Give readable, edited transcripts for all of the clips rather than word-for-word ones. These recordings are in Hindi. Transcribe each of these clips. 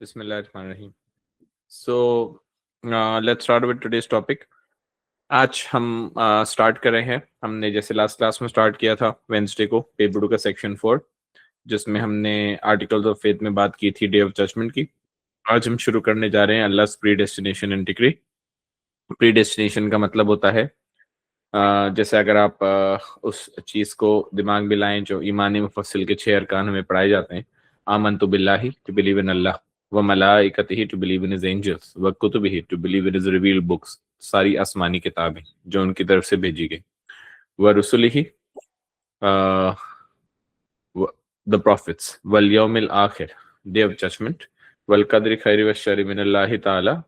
Bismillahirrahmanirrahim. So let's start with today's topic. आज हम स्टार्ट कर रहे हैं. हमने जैसे लास्ट क्लास में स्टार्ट किया था वेंसडे को पेपर 2 का सेक्शन 4, जिसमें हमने आर्टिकल्स ऑफ फेथ में बात की थी डे ऑफ जजमेंट की. आज हम शुरू करने जा रहे हैं Allah predestination and decree. Predestination का मतलब होता है जैसे अगर आप उस चीज़ को दिमाग में लाएं जो ईमान मुफस्सिल के 6 अरकान हमें पढ़ाए जाते हैं. आमनतु बिल्लाहि, टू बिलीव इन अल्लाह, व मलाइकतिही, to believe in his angels, व कुतुबिही, to believe in his revealed books, सारी आसमानी किताबें जो उनकी तरफ से भेजी गई. व रुसुलिही, द प्रॉफिट्स, वल यौमिल आखिर, डे ऑफ जजमेंट, वल कद्रि खैरि व शर्रि मिनल्लाहि ताला,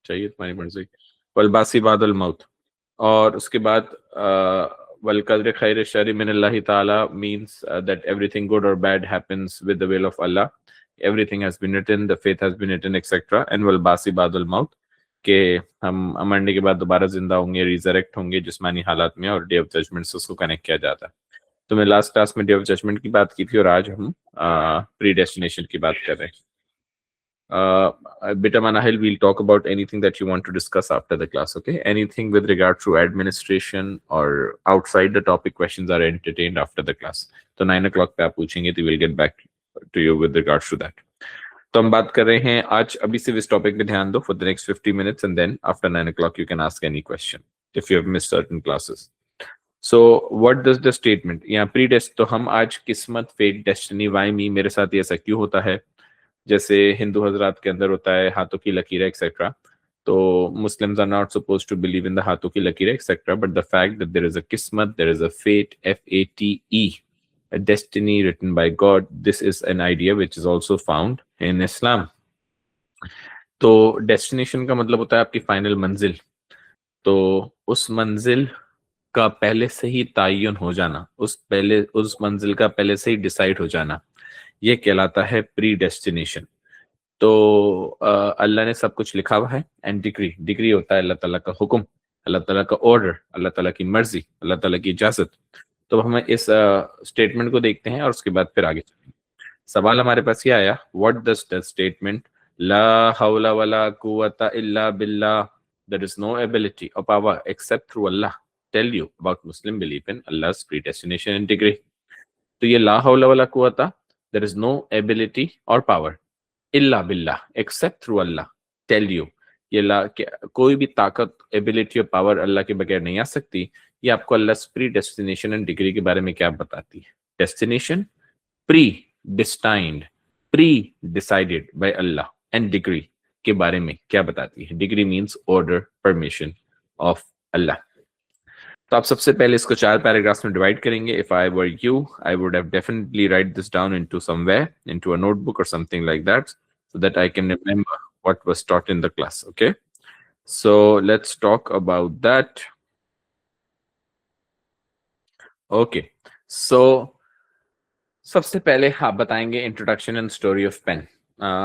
चाहिए तुम्हारी मर्जी, वल बासी बादल मौत. और उसके बाद वल कद्र खैर शर मिनल्लाहि ताला means that everything good or bad happens with the will of Allah. Everything has been written, the faith has been written, etc. And वल बासी बादल मौत, के हम मरने के बाद दोबारा जिंदा होंगे, रिजरेक्ट होंगे जिस्मानी हालात में, और डे ऑफ जजमेंट से उसको कनेक्ट किया जाता है. तो मैं लास्ट क्लास में डे ऑफ जजमेंट की बात की थी और आज हम प्री डेस्टिनेशन की बात कर रहे हैं. Beta Manahil, we'll talk about anything that you want to discuss after the class, okay? Anything with regard to administration or outside the topic questions are entertained after the class. So 9 o'clock पे आप पूछेंगे तो we'll get back to you with regards to that. तो हम बात कर रहे हैं आज, अभी से इस टॉपिक पे ध्यान दो for the next 50 minutes and then after 9 o'clock you can ask any question if you have missed certain classes. So what does the statement, यहाँ pre-dest, तो हम आज किस्मत, fate, destiny, why me, मेरे साथ ये ऐसा क्यों होता है, जैसे हिंदू हजरात के अंदर होता है हाथों की लकीरें एक्सेट्रा. तो Muslims are not supposed to believe in the हाथों की लकीरें etcetera, but the fact that there is a किस्मत, there is a fate, FATE, a destiny written by God, this is an idea which is also found in Islam. तो डेस्टिनेशन का मतलब होता है आपकी फाइनल मंजिल. तो उस मंजिल का पहले से ही तायन हो जाना, उस मंजिल का पहले से ही डिसाइड हो जाना, ये कहलाता है प्री डेस्टिनेशन. तो अल्लाह ने सब कुछ लिखा हुआ है. एंड डिग्री होता है अल्लाह ताला का हुक्म, अल्लाह ताला का ऑर्डर, अल्लाह ताला की मर्जी, अल्लाह ताला की इजाजत. तो हम इस स्टेटमेंट को देखते हैं और उसके बाद फिर आगे चलेंगे. सवाल हमारे पास ये आया, व्हाट डज द स्टेटमेंट ला हौला वला कुव्वता इल्ला बिल्लाह, देयर इज नो एबिलिटी और power except through Allah, tell you about Muslim belief in अल्लाह's प्रीडेस्टिनेशन एंड डिग्री. तो ये ला हौला वला कुव्वता, there is no ability or power, illa billah, except through Allah, tell you, ये कोई भी ताकत, एबिलिटी और पावर अल्लाह के बगैर नहीं आ सकती. ये आपको Allah predestination and decree के बारे में क्या बताती है. Destination predestined, predecided by Allah, and decree के बारे में क्या बताती है. Decree means order, permission of Allah. तो आप सबसे पहले इसको 4 पैराग्राफ्स में डिवाइड करेंगे. If I were you, I would have definitely write this down into somewhere, into a notebook और something like that, so that I can remember what was taught in the class. Okay, so let's talk about that. Okay, so सबसे पहले आप बताएंगे introduction and story of pen.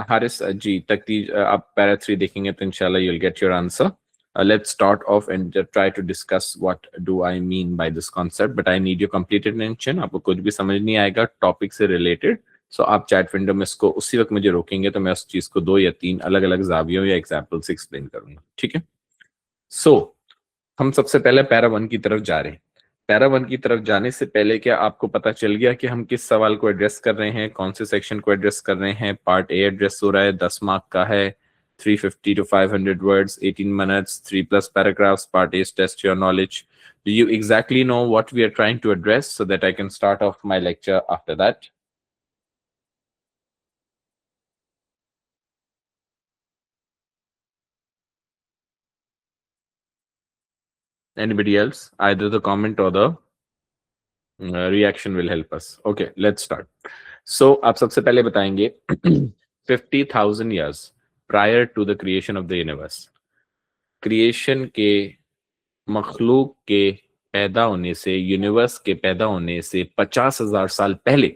Haris ji तक आप पैरा 3 देखेंगे तो इंशाल्लाह you'll get your answer. Let's start off and try to discuss what do I mean by this concept, but I need your complete attention. आपको कुछ भी समझ नहीं आएगा टॉपिक से रिलेटेड, सो आप चैट विंडो में इसको उसी वक्त मुझे रोकेंगे तो मैं उस चीज को 2 या 3 अलग अलग जावियों या एग्जाम्पल से एक्सप्लेन करूंगा. ठीक है. सो हम सबसे पहले पैरा 1 की तरफ जा रहे हैं. पैरा 1 की तरफ जाने से पहले क्या आपको पता चल गया कि हम किस सवाल को एड्रेस कर रहे हैं, कौन से सेक्शन को एड्रेस कर रहे हैं. पार्ट ए एड्रेस हो रहा है, 10 मार्क का है, 350 to 500 words, 18 minutes, 3+ paragraphs. Part A is test your knowledge. Do you exactly know what we are trying to address so that I can start off my lecture after that? Anybody else? Either the comment or the reaction will help us. Okay, let's start. So आप सबसे पहले बताएंगे 50,000 years prior to the creation of the universe, creation के, मखलूक के पैदा होने से, यूनिवर्स के पैदा होने से 50,000 साल पहले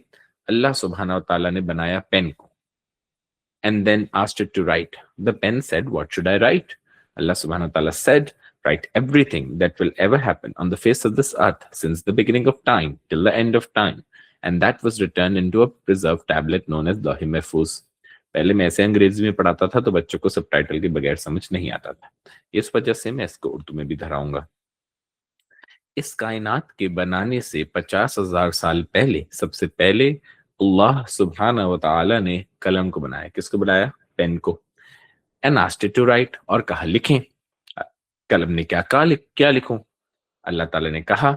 अल्लाह सुब्हाना व ताला ने बनाया पेन को. And then asked it to write. The pen said, what should I write? Allah subhanahu wa ta'ala said, write everything that will ever happen on the face of this earth since the beginning of time till the end of time. And that was written into a preserved tablet known as Lawh-e Mahfuz. पहले मैं ऐसे अंग्रेजी में पढ़ाता था तो बच्चों को सबटाइटल के बगैर समझ नहीं आता था, इस वजह से मैं इसको उर्दू में भी दोहराऊंगा। इस कायनात के बनाने से 50,000 साल पहले सबसे पहले अल्लाह सुब्हाना व तआला ने कलम को बनाया। किसको बनाया? पेन को। And asked it to write, और कहा लिखें। कलम ने क्या लिखूं? अल्लाह ताला ने कहा,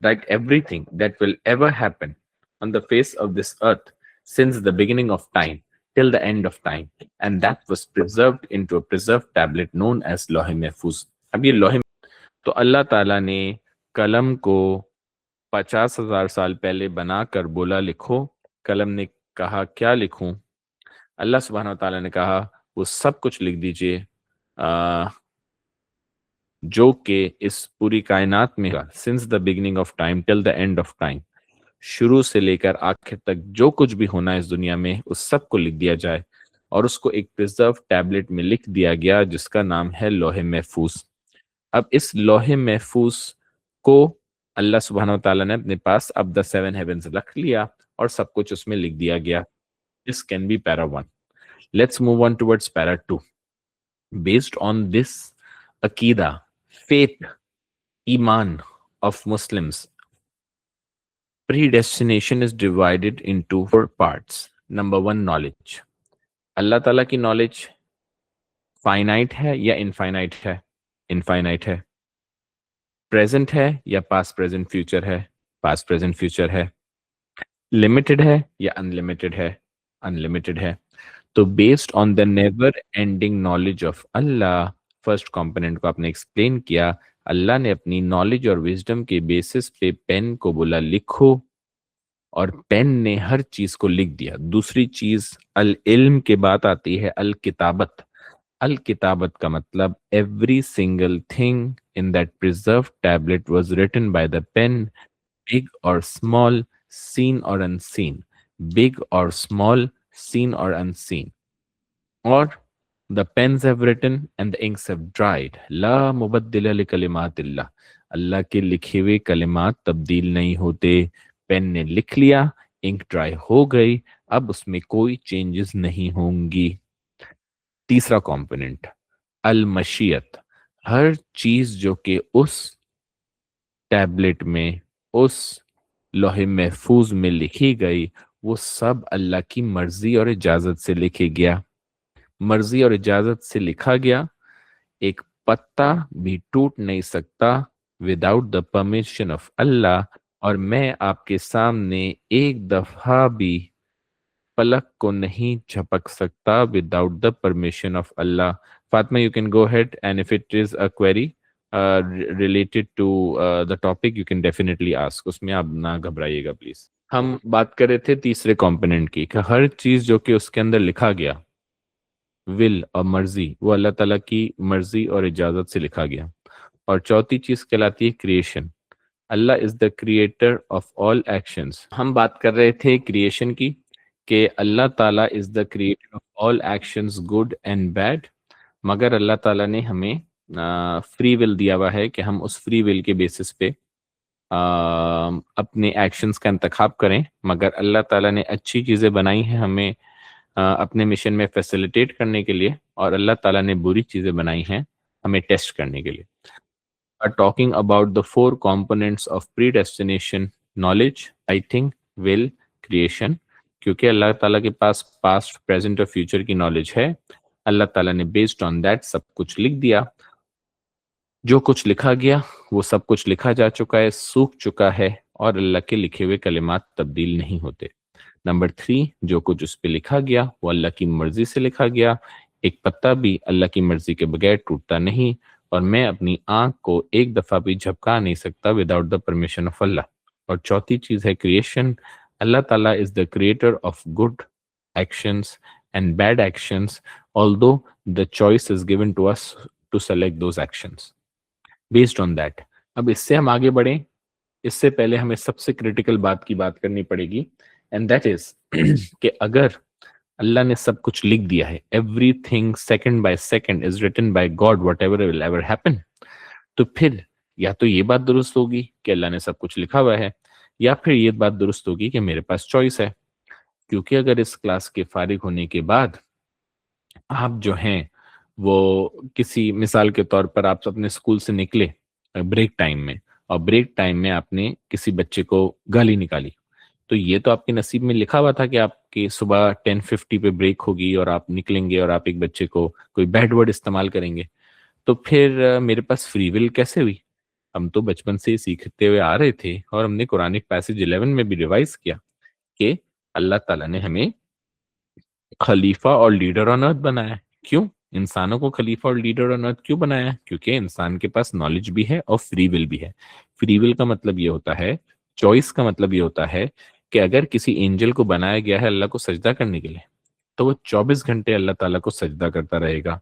right everything that will ever happen on the face of this earth since the beginning of time till the end of time, and that was preserved into a preserved tablet known as लौह महफूज। अब ये लौह, तो अल्लाह ताला ने कलम को 50,000 साल पहले बनाकर बोला लिखो। कलम ने कहा क्या लिखूं? अल्लाह सुब्हानहू व तआला ने कहा वो सब कुछ लिख दीजिए जो कि इस पूरी कायनात में since the beginning of time till the end of time, शुरू से लेकर आखिर तक जो कुछ भी होना है इस दुनिया में उस सब को लिख दिया जाए, और उसको एक प्रिजर्व टैबलेट में लिख दिया गया जिसका नाम है लौह महफूज। अब इस लौह महफूज को अल्लाह सुब्हानहू व तआला ने अपने पास अब द 7 हेवेंस रख लिया और सब कुछ उसमें लिख दिया गया। This can be para 1। Let's move on towards para 2। Based on this अकीदा, faith, iman of Muslims, predestination is divided into 4 parts. Number 1, knowledge. अल्लाह ताला की नॉलेज फाइनाइट है या इनफाइनाइट है? इनफाइनाइट है। प्रेजेंट है या पास्ट प्रेजेंट फ्यूचर है? पास्ट प्रेजेंट फ्यूचर है। लिमिटेड है या अनलिमिटेड है? अनलिमिटेड है। तो based on the never ending knowledge of Allah, first component को आपने एक्सप्लेन किया, अल्लाह ने अपनी नॉलेज और विजडम के बेसिस पे पेन को बोला लिखो, और पेन ने हर चीज को लिख दिया। दूसरी चीज अल इल्म के बात आती है अल किताबत। अल किताबत का मतलब every single thing in that preserve tablet was written by the pen, big और स्मॉल, सीन और अनसीन, बिग और small, seen or unseen, or the pens have written and the inks have dried, la mubaddila li kalimatillah, अल्लाह के लिखे हुए कलिमात तब्दील नहीं होते। पेन ने लिख लिया, इंक ड्राई हो गई, अब उसमें कोई चेंजेस नहीं होंगी। तीसरा कंपोनेंट अल मशीयत, हर चीज जो कि उस टैबलेट में, उस लौह महफूज में लिखी गई, वो सब अल्लाह की मर्जी और इजाजत से लिखे गया। मर्जी और इजाजत से लिखा गया। एक पत्ता भी टूट नहीं सकता without the permission of Allah, और मैं आपके सामने एक दफा भी पलक को नहीं झपक सकता without the permission of Allah. Fatima, you can go ahead, and if it is a query related to the topic you can definitely ask, उसमें आप ना घबराइएगा प्लीज। हम बात कर रहे थे तीसरे कंपोनेंट की, कि हर चीज जो कि उसके अंदर लिखा गया, विल और मर्जी, वो अल्लाह ताला की मर्जी और इजाजत से लिखा गया। और चौथी चीज कहलाती है creation. Allah is the creator of all actions. हम बात कर रहे थे क्रिएशन की, कि अल्लाह ताला is the creator of all actions good and bad, मगर अल्लाह ताला ने हमें फ्री विल दिया हुआ है कि हम उस फ्री विल के बेसिस पे अपने एक्शंस का इंतखाब करें। मगर अल्लाह ताला ने अच्छी चीज़ें बनाई हैं हमें अपने मिशन में फैसिलिटेट करने के लिए, और अल्लाह ताला ने बुरी चीज़ें बनाई हैं हमें टेस्ट करने के लिए। Are talking about the 4 components of predestination: knowledge, I think, will, creation, क्योंकि अल्लाह ताला के पास पास्ट, प्रेजेंट और फ्यूचर की नॉलेज है। अल्लाह ताला ने बेस्ड ऑन दैट सब कुछ लिख दिया। जो कुछ लिखा गया वो सब कुछ लिखा जा चुका है, सूख चुका है, और अल्लाह के लिखे हुए कलिमात तब्दील नहीं होते। नंबर 3, जो कुछ उस पर लिखा गया वो अल्लाह की मर्जी से लिखा गया। एक पत्ता भी अल्लाह की मर्जी के बगैर टूटता नहीं, और मैं अपनी आंख को एक दफा भी झपका नहीं सकता without the permission of Allah. और चौथी चीज है क्रिएशन। अल्लाह ताला is the creator of good actions and bad actions, although the choice is given to us to select those actions based on that. अब इससे हम आगे बढ़े, इससे पहले हमें सबसे क्रिटिकल बात की बात करनी पड़ेगी, एंड दैट इज कि अगर अल्लाह ने सब कुछ लिख दिया है, everything second by second is written by God, whatever will ever happen, तो फिर या तो ये बात दुरुस्त होगी कि अल्लाह ने सब कुछ लिखा हुआ है, या फिर ये बात दुरुस्त होगी कि मेरे पास चॉइस है। क्योंकि अगर इस क्लास के फारिग होने के बाद आप जो हैं वो किसी मिसाल के तौर पर आप अपने स्कूल से निकले ब्रेक टाइम में, और ब्रेक टाइम में आपने किसी बच्चे को गाली निकाली, तो ये तो आपके नसीब में लिखा हुआ था कि आपकी सुबह 10:50 पे ब्रेक होगी और आप निकलेंगे और आप एक बच्चे को कोई बैड वर्ड इस्तेमाल करेंगे। तो फिर मेरे पास फ्री विल कैसे हुई? हम तो बचपन से ही सीखते हुए आ रहे थे और हमने कुरानिक पैसेज 11 में भी रिवाइज किया कि अल्लाह ताला ने हमें खलीफा और लीडर ऑन अर्थ बनाया है। क्यों? इंसानों को खलीफा और लीडर ऑन अर्थ क्यों बनाया है? क्योंकि इंसान के पास नॉलेज भी है और फ्री विल भी है। फ्री विल का मतलब ये होता है, चॉइस का मतलब ये होता है कि अगर किसी एंजल को बनाया गया है अल्लाह को सजदा करने के लिए, तो वो 24 घंटे अल्लाह ताला को सजदा करता रहेगा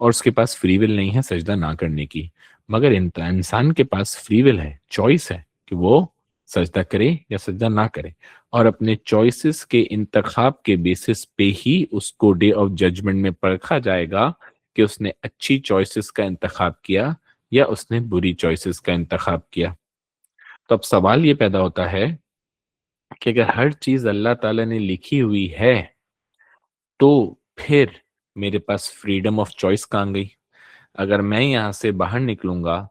और उसके पास फ्री विल नहीं है सजदा ना करने की। मगर इंसान के पास फ्री विल है, चॉइस है कि वो सजदा करे या सजदा ना करे, और अपने चॉइसेस के इंतखाब के बेसिस पे ही उसको डे ऑफ जजमेंट में परखा जाएगा कि उसने अच्छी चॉइसेस का इंतखाब किया या उसने बुरी चॉइसेस का इंतखाब किया। तो अब सवाल ये पैदा होता है कि अगर हर चीज अल्लाह ताला ने लिखी हुई है, तो फिर मेरे पास फ्रीडम ऑफ चॉइस कहाँ गई? अगर मैं यहाँ से बाहर निकलूंगा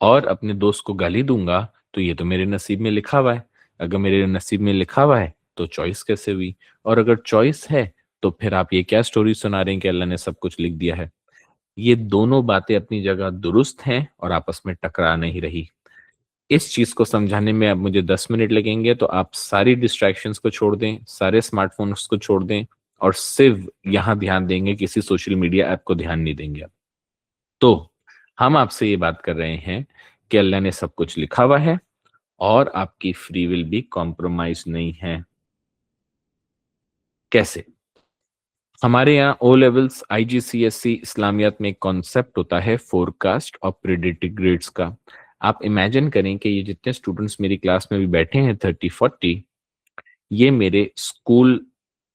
और अपने दोस्त को गाली दूंगा, तो ये तो मेरे नसीब में लिखा हुआ है। अगर मेरे नसीब में लिखा हुआ है तो चॉइस कैसे हुई? और अगर चॉइस है तो फिर आप ये क्या स्टोरी सुना रहे हैं कि अल्लाह ने सब कुछ लिख दिया है? ये दोनों बातें अपनी जगह दुरुस्त हैं और आपस में टकरा नहीं रही। इस चीज को समझाने में अब मुझे 10 मिनट लगेंगे, तो आप सारी डिस्ट्रैक्शंस को छोड़ दें, सारे स्मार्टफोन्स को छोड़ दें और सिर्फ यहाँ ध्यान देंगे, किसी सोशल मीडिया ऐप को ध्यान नहीं देंगे। तो हम आपसे ये बात कर रहे हैं कि अल्लाह ने सब कुछ लिखा हुआ है और आपकी फ्री विल भी कॉम्प्रोमाइज नहीं है। कैसे? हमारे यहाँ ओ लेवल्स आईजीसीएसई इस्लामियात में एक कॉन्सेप्ट होता है फोरकास्ट और प्रेडिक्टेड ग्रेड्स का। आप इमेजिन करें कि ये जितने स्टूडेंट्स मेरी क्लास में भी बैठे हैं 30-40, ये मेरे स्कूल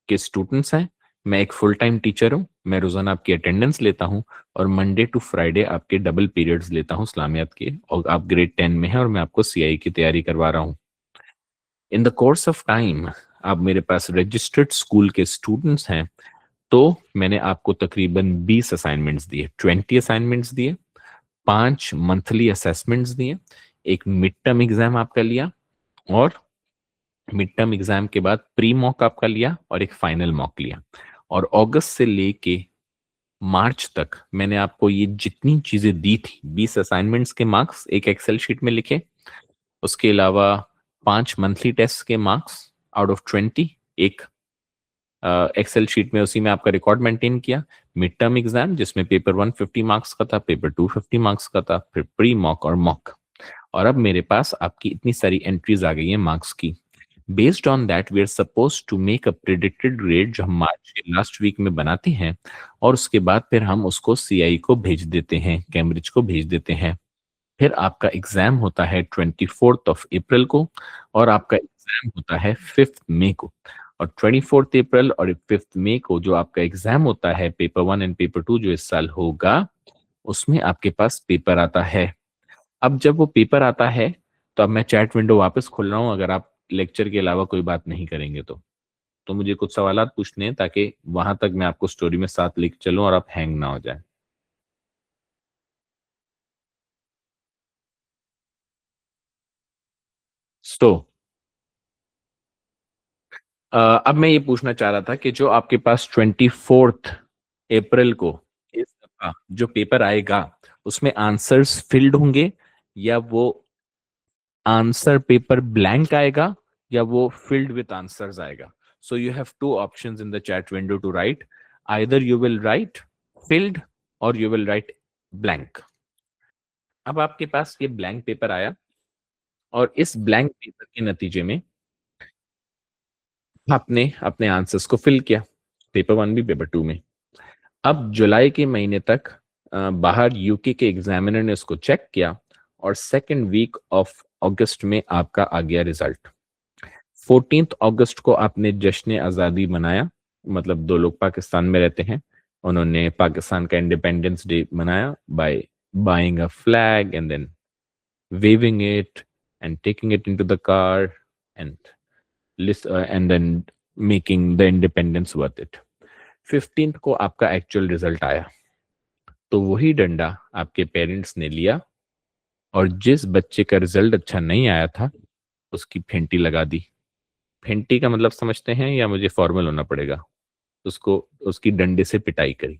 के स्टूडेंट्स हैं। मैं एक फुल टाइम टीचर हूँ, मैं रोजाना आपकी अटेंडेंस लेता हूँ और मंडे टू फ्राइडे आपके डबल पीरियड्स लेता हूँ इस्लामियात के, और आप ग्रेड 10 में हैं और मैं आपको सीआई की तैयारी करवा रहा हूँ। In the course of time आप मेरे पास रजिस्टर्ड स्कूल के स्टूडेंट्स हैं, तो मैंने आपको तकरीबन 20 असाइनमेंट्स दिए, 20 असाइनमेंट्स दिए, 5 मंथली असेसमेंट्स दिए, एक मिड टर्म एग्जाम आपका लिया, और मिड टर्म एग्जाम के बाद प्री मॉक आपका लिया और एक फाइनल मॉक लिया। और अगस्त से लेके मार्च तक मैंने आपको ये जितनी चीजें दी थी, 20 असाइनमेंट्स के मार्क्स एक एक्सेल शीट में लिखे, उसके अलावा 5 मंथली टेस्ट के मार्क्स आउट ऑफ 20 एक एक्सेल शीट में, उसी में आपका रिकॉर्ड मेंटेन किया, मिड टर्म एग्जाम जिसमें पेपर 150 मार्क्स का था, पेपर 250 मार्क्स का था, फिर प्री मॉक और मॉक। और अब मेरे पास आपकी इतनी सारी एंट्रीज आ गई हैं मार्क्स की। Based on that we are suppose to make a predicted grade जो हम मार्च के लास्ट वीक में बनाते हैं, और उसके बाद फिर हम उसको सीआई को भेज देते हैं, कैम्ब्रिज को भेज देते हैं। फिर आपका एग्जाम होता है 24 अप्रैल को और आपका एग्जाम होता है 5 मई को। और 24 अप्रैल और 5 मई को जो आपका एग्जाम होता है, पेपर 1 एंड पेपर 2 जो इस साल होगा, उसमें आपके पास पेपर आता है। अब जब वो पेपर आता है तो अब मैं चैट विंडो वापस खोल रहा हूँ, अगर आप लेक्चर के अलावा कोई बात नहीं करेंगे तो मुझे कुछ सवालात पूछने हैं ताकि वहां तक मैं आपको स्टोरी में साथ लेके चलूं और आप हैंग ना हो जाए। तो अब मैं ये पूछना चाह रहा था कि जो आपके पास 24 अप्रैल को इस दफा जो पेपर आएगा, उसमें आंसर्स फिल्ड होंगे या वो आंसर पेपर ब्लैंक आएगा या वो फिल्ड विथ आंसर्स आएगा? So you have two options in the chat window to write, either you will write filled or you will write blank. अब आपके पास ये ब्लैंक पेपर आया और इस ब्लैंक पेपर के नतीजे में आपने अपने आंसर्स को फिल किया, पेपर 1 भी पेपर 2 में। अब जुलाई के महीने तक बाहर यूके के एग्जामिनर ने उसको चेक किया और सेकेंड वीक ऑफ अगस्त में आपका आ गया रिजल्ट। 14 अगस्त को आपने जश्न आज़ादी मनाया, मतलब दो लोग पाकिस्तान में रहते हैं, उन्होंने पाकिस्तान का इंडिपेंडेंस डे मनाया by buying a flag and then waving it and taking it into the car and and then making the independence worth it. 15th को आपका एक्चुअल रिजल्ट आया, तो वही डंडा आपके पेरेंट्स ने लिया और जिस बच्चे का रिजल्ट अच्छा नहीं आया था उसकी फेंटी लगा दी। फेंटी का मतलब समझते हैं या मुझे फॉर्मल होना पड़ेगा? उसको उसकी डंडे से पिटाई करी।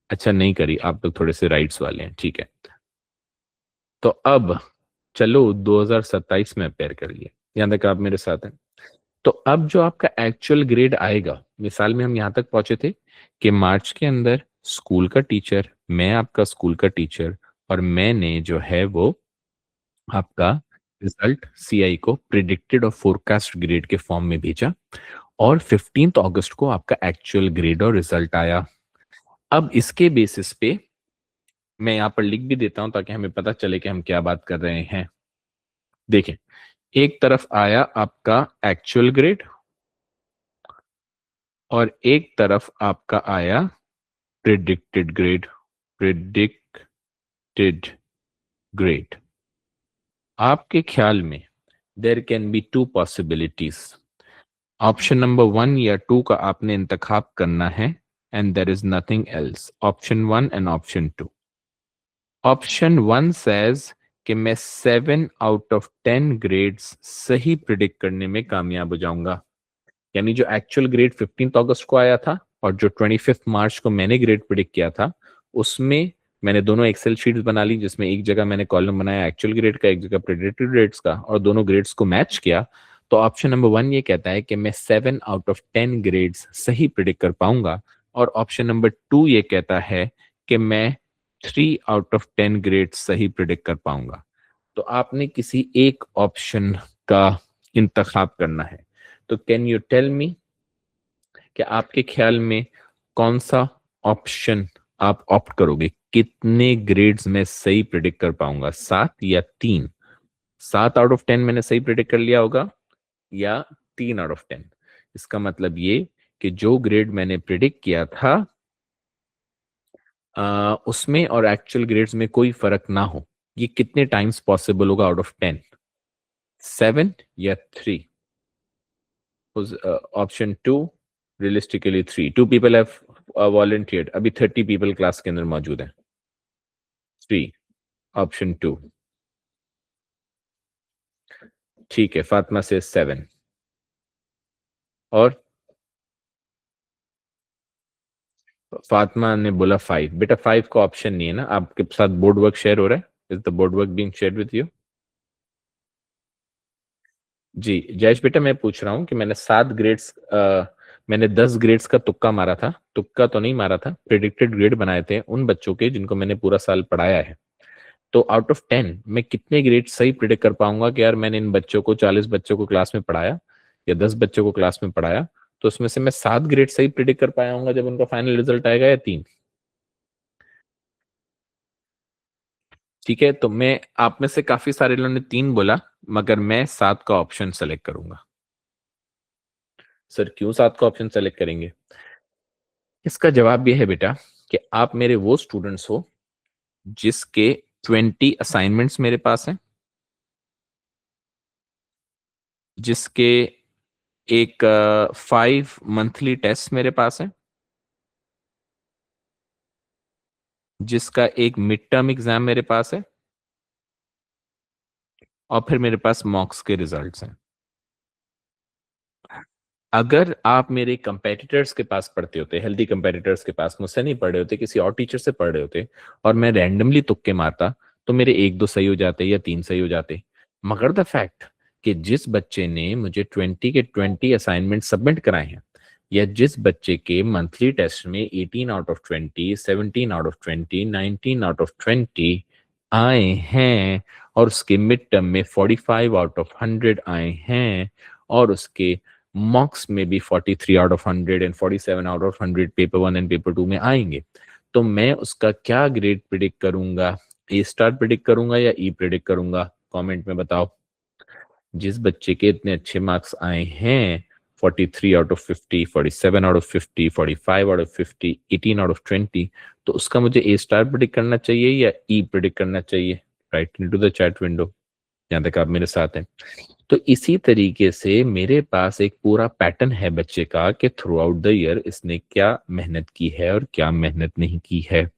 अच्छा नहीं करी, आप लोग थोड़े से राइट्स वाले हैं, ठीक है। तो अब चलो 2027 में अपेयर कर लिए, यहां तक आप मेरे साथ हैं। तो अब जो आपका एक्चुअल ग्रेड आएगा, मिसाल में हम यहां तक पहुंचे थे कि मार्च के अंदर स्कूल का टीचर, मैं आपका स्कूल का टीचर, और मैंने जो है वो आपका रिजल्ट सीआई को प्रिडिक्टेड और फोरकास्ट ग्रेड के फॉर्म में भेजा, और 15 अगस्त को आपका एक्चुअल ग्रेड और रिजल्ट आया। अब इसके बेसिस पे मैं यहाँ पर लिख भी देता हूं ताकि हमें पता चले कि हम क्या बात कर रहे हैं। देखें, एक तरफ आया आपका एक्चुअल ग्रेड और एक तरफ आपका आया प्रिडिक्टेड ग्रेड। प्रिडिक्टेड ग्रेड, आपके ख्याल में there can be two possibilities. Option number 1 या 2 का आपने इंतखाब करना है, and there is nothing else. Option 1 and option 2। Option 1 says कि मैं 7 आउट ऑफ 10 ग्रेड्स सही प्रिडिक्ट करने में कामयाब हो जाऊंगा। यानी जो एक्चुअल ग्रेड 15 अगस्त को आया था और जो 25 मार्च को मैंने ग्रेड प्रिडिक्ट किया था, उसमें मैंने दोनों एक्सेल शीट्स बना ली, जिसमें एक जगह मैंने कॉलम बनाया एक्चुअल ग्रेड का, एक जगह प्रिडिक्टेड ग्रेड्स का, और दोनों ग्रेड्स को मैच किया। तो ऑप्शन नंबर 1 ये कहता है कि मैं 7 आउट ऑफ 10 ग्रेड्स सही प्रिडिक्ट कर पाऊंगा, और ऑप्शन नंबर 2 ये कहता है कि मैं 3 आउट ऑफ 10 ग्रेड्स सही प्रिडिक्ट कर पाऊंगा। तो आपने किसी एक ऑप्शन का इंतखाब करना है। तो कैन यू टेल मी कि आपके ख्याल में कौन सा ऑप्शन आप ऑप्ट करोगे? कितने ग्रेड्स में सही प्रिडिक्ट कर पाऊंगा, 7 या 3? 7 आउट ऑफ 10 मैंने सही प्रिडिक्ट कर लिया होगा, या 3 आउट ऑफ 10? इसका मतलब ये कि जो ग्रेड मैंने प्रिडिक्ट किया था उसमें और एक्चुअल ग्रेड्स में कोई फर्क ना हो, ये कितने टाइम्स पॉसिबल होगा आउट ऑफ 10? 7 या 3? Option 2, realistically 3। 2 people have volunteered, अभी 30 पीपल क्लास के अंदर मौजूद हैं। 3, ऑप्शन 2। ठीक है, फातिमा से 7, और फातिमा ने बोला 5। बेटा 5 का ऑप्शन नहीं है ना, आपके साथ बोर्ड वर्क शेयर हो रहा है? Is the board work being shared with you? जी जयेश बेटा, मैं पूछ रहा हूँ कि मैंने 7 ग्रेड्स, मैंने 10 ग्रेड्स का तुक्का मारा था, तुक्का तो नहीं मारा था, प्रिडिक्टेड ग्रेड बनाए थे उन बच्चों के जिनको मैंने पूरा साल पढ़ाया है। तो आउट ऑफ 10 मैं कितने ग्रेड सही प्रिडिक्ट कर पाऊंगा कि यार मैंने इन बच्चों को, 40 बच्चों को क्लास में पढ़ाया या 10 बच्चों को क्लास में पढ़ाया, तो उसमें से मैं 7 ग्रेड सही प्रिडिक्ट कर पाया हूँ जब उनका फाइनल रिजल्ट आएगा, या 3? ठीक है, तो मैं, आप में से काफी सारे लोगों ने 3 बोला, मगर मैं 7 का ऑप्शन सेलेक्ट करूंगा। सर क्यों 7 का ऑप्शन सेलेक्ट करेंगे? इसका जवाब यह है बेटा कि आप मेरे वो स्टूडेंट्स हो जिसके 20 असाइनमेंट्स मेरे पास हैं, जिसके एक 5 मंथली टेस्ट मेरे पास है, जिसका एक मिड टर्म एग्जाम मेरे पास है, और फिर मेरे पास मॉक्स के रिजल्ट्स हैं। अगर आप मेरे कंपेटिटर्स के पास पढ़ते होते, हेल्दी कंपेटिटर्स के पास, मुझसे नहीं पढ़ रहे होते, किसी और टीचर से पढ़ रहे होते, और मैं रैंडमली तुक्के मारता, तो मेरे 1-2 सही हो जाते या 3 सही हो जाते। मगर द फैक्ट कि जिस बच्चे ने मुझे 20 के 20 असाइनमेंट सबमिट कराए हैं, या जिस बच्चे के मंथली टेस्ट में 18 out of 20, 17 out of 20, 19 out of 20 आए हैं, और उसके मिड टर्म में 45 आउट ऑफ 100 आए हैं, और उसके मॉक्स में भी 43 out of 100 and 47 out of 100 paper 1 and paper 2 में आएंगे, तो मैं उसका क्या ग्रेड प्रिडिक्ट करूंगा? ए स्टार प्रिडिक्ट करूंगा या ई प्रिडिक्ट करूंगा? कमेंट में बताओ। जिस बच्चे के इतने अच्छे मार्क्स आए हैं, 43 out of 50, 47 out of 50, 45 out of 50, 18 out of 20, तो उसका मुझे ए स्टार प्रिडिक्ट करना चाहिए या ई प्रिडिक्ट करना चाहिए? Right into the chat window. यहाँ तक आप मेरे साथ हैं? तो इसी तरीके से मेरे पास एक पूरा पैटर्न है बच्चे का कि थ्रू आउट द ईयर इसने क्या मेहनत की है और क्या मेहनत नहीं की है।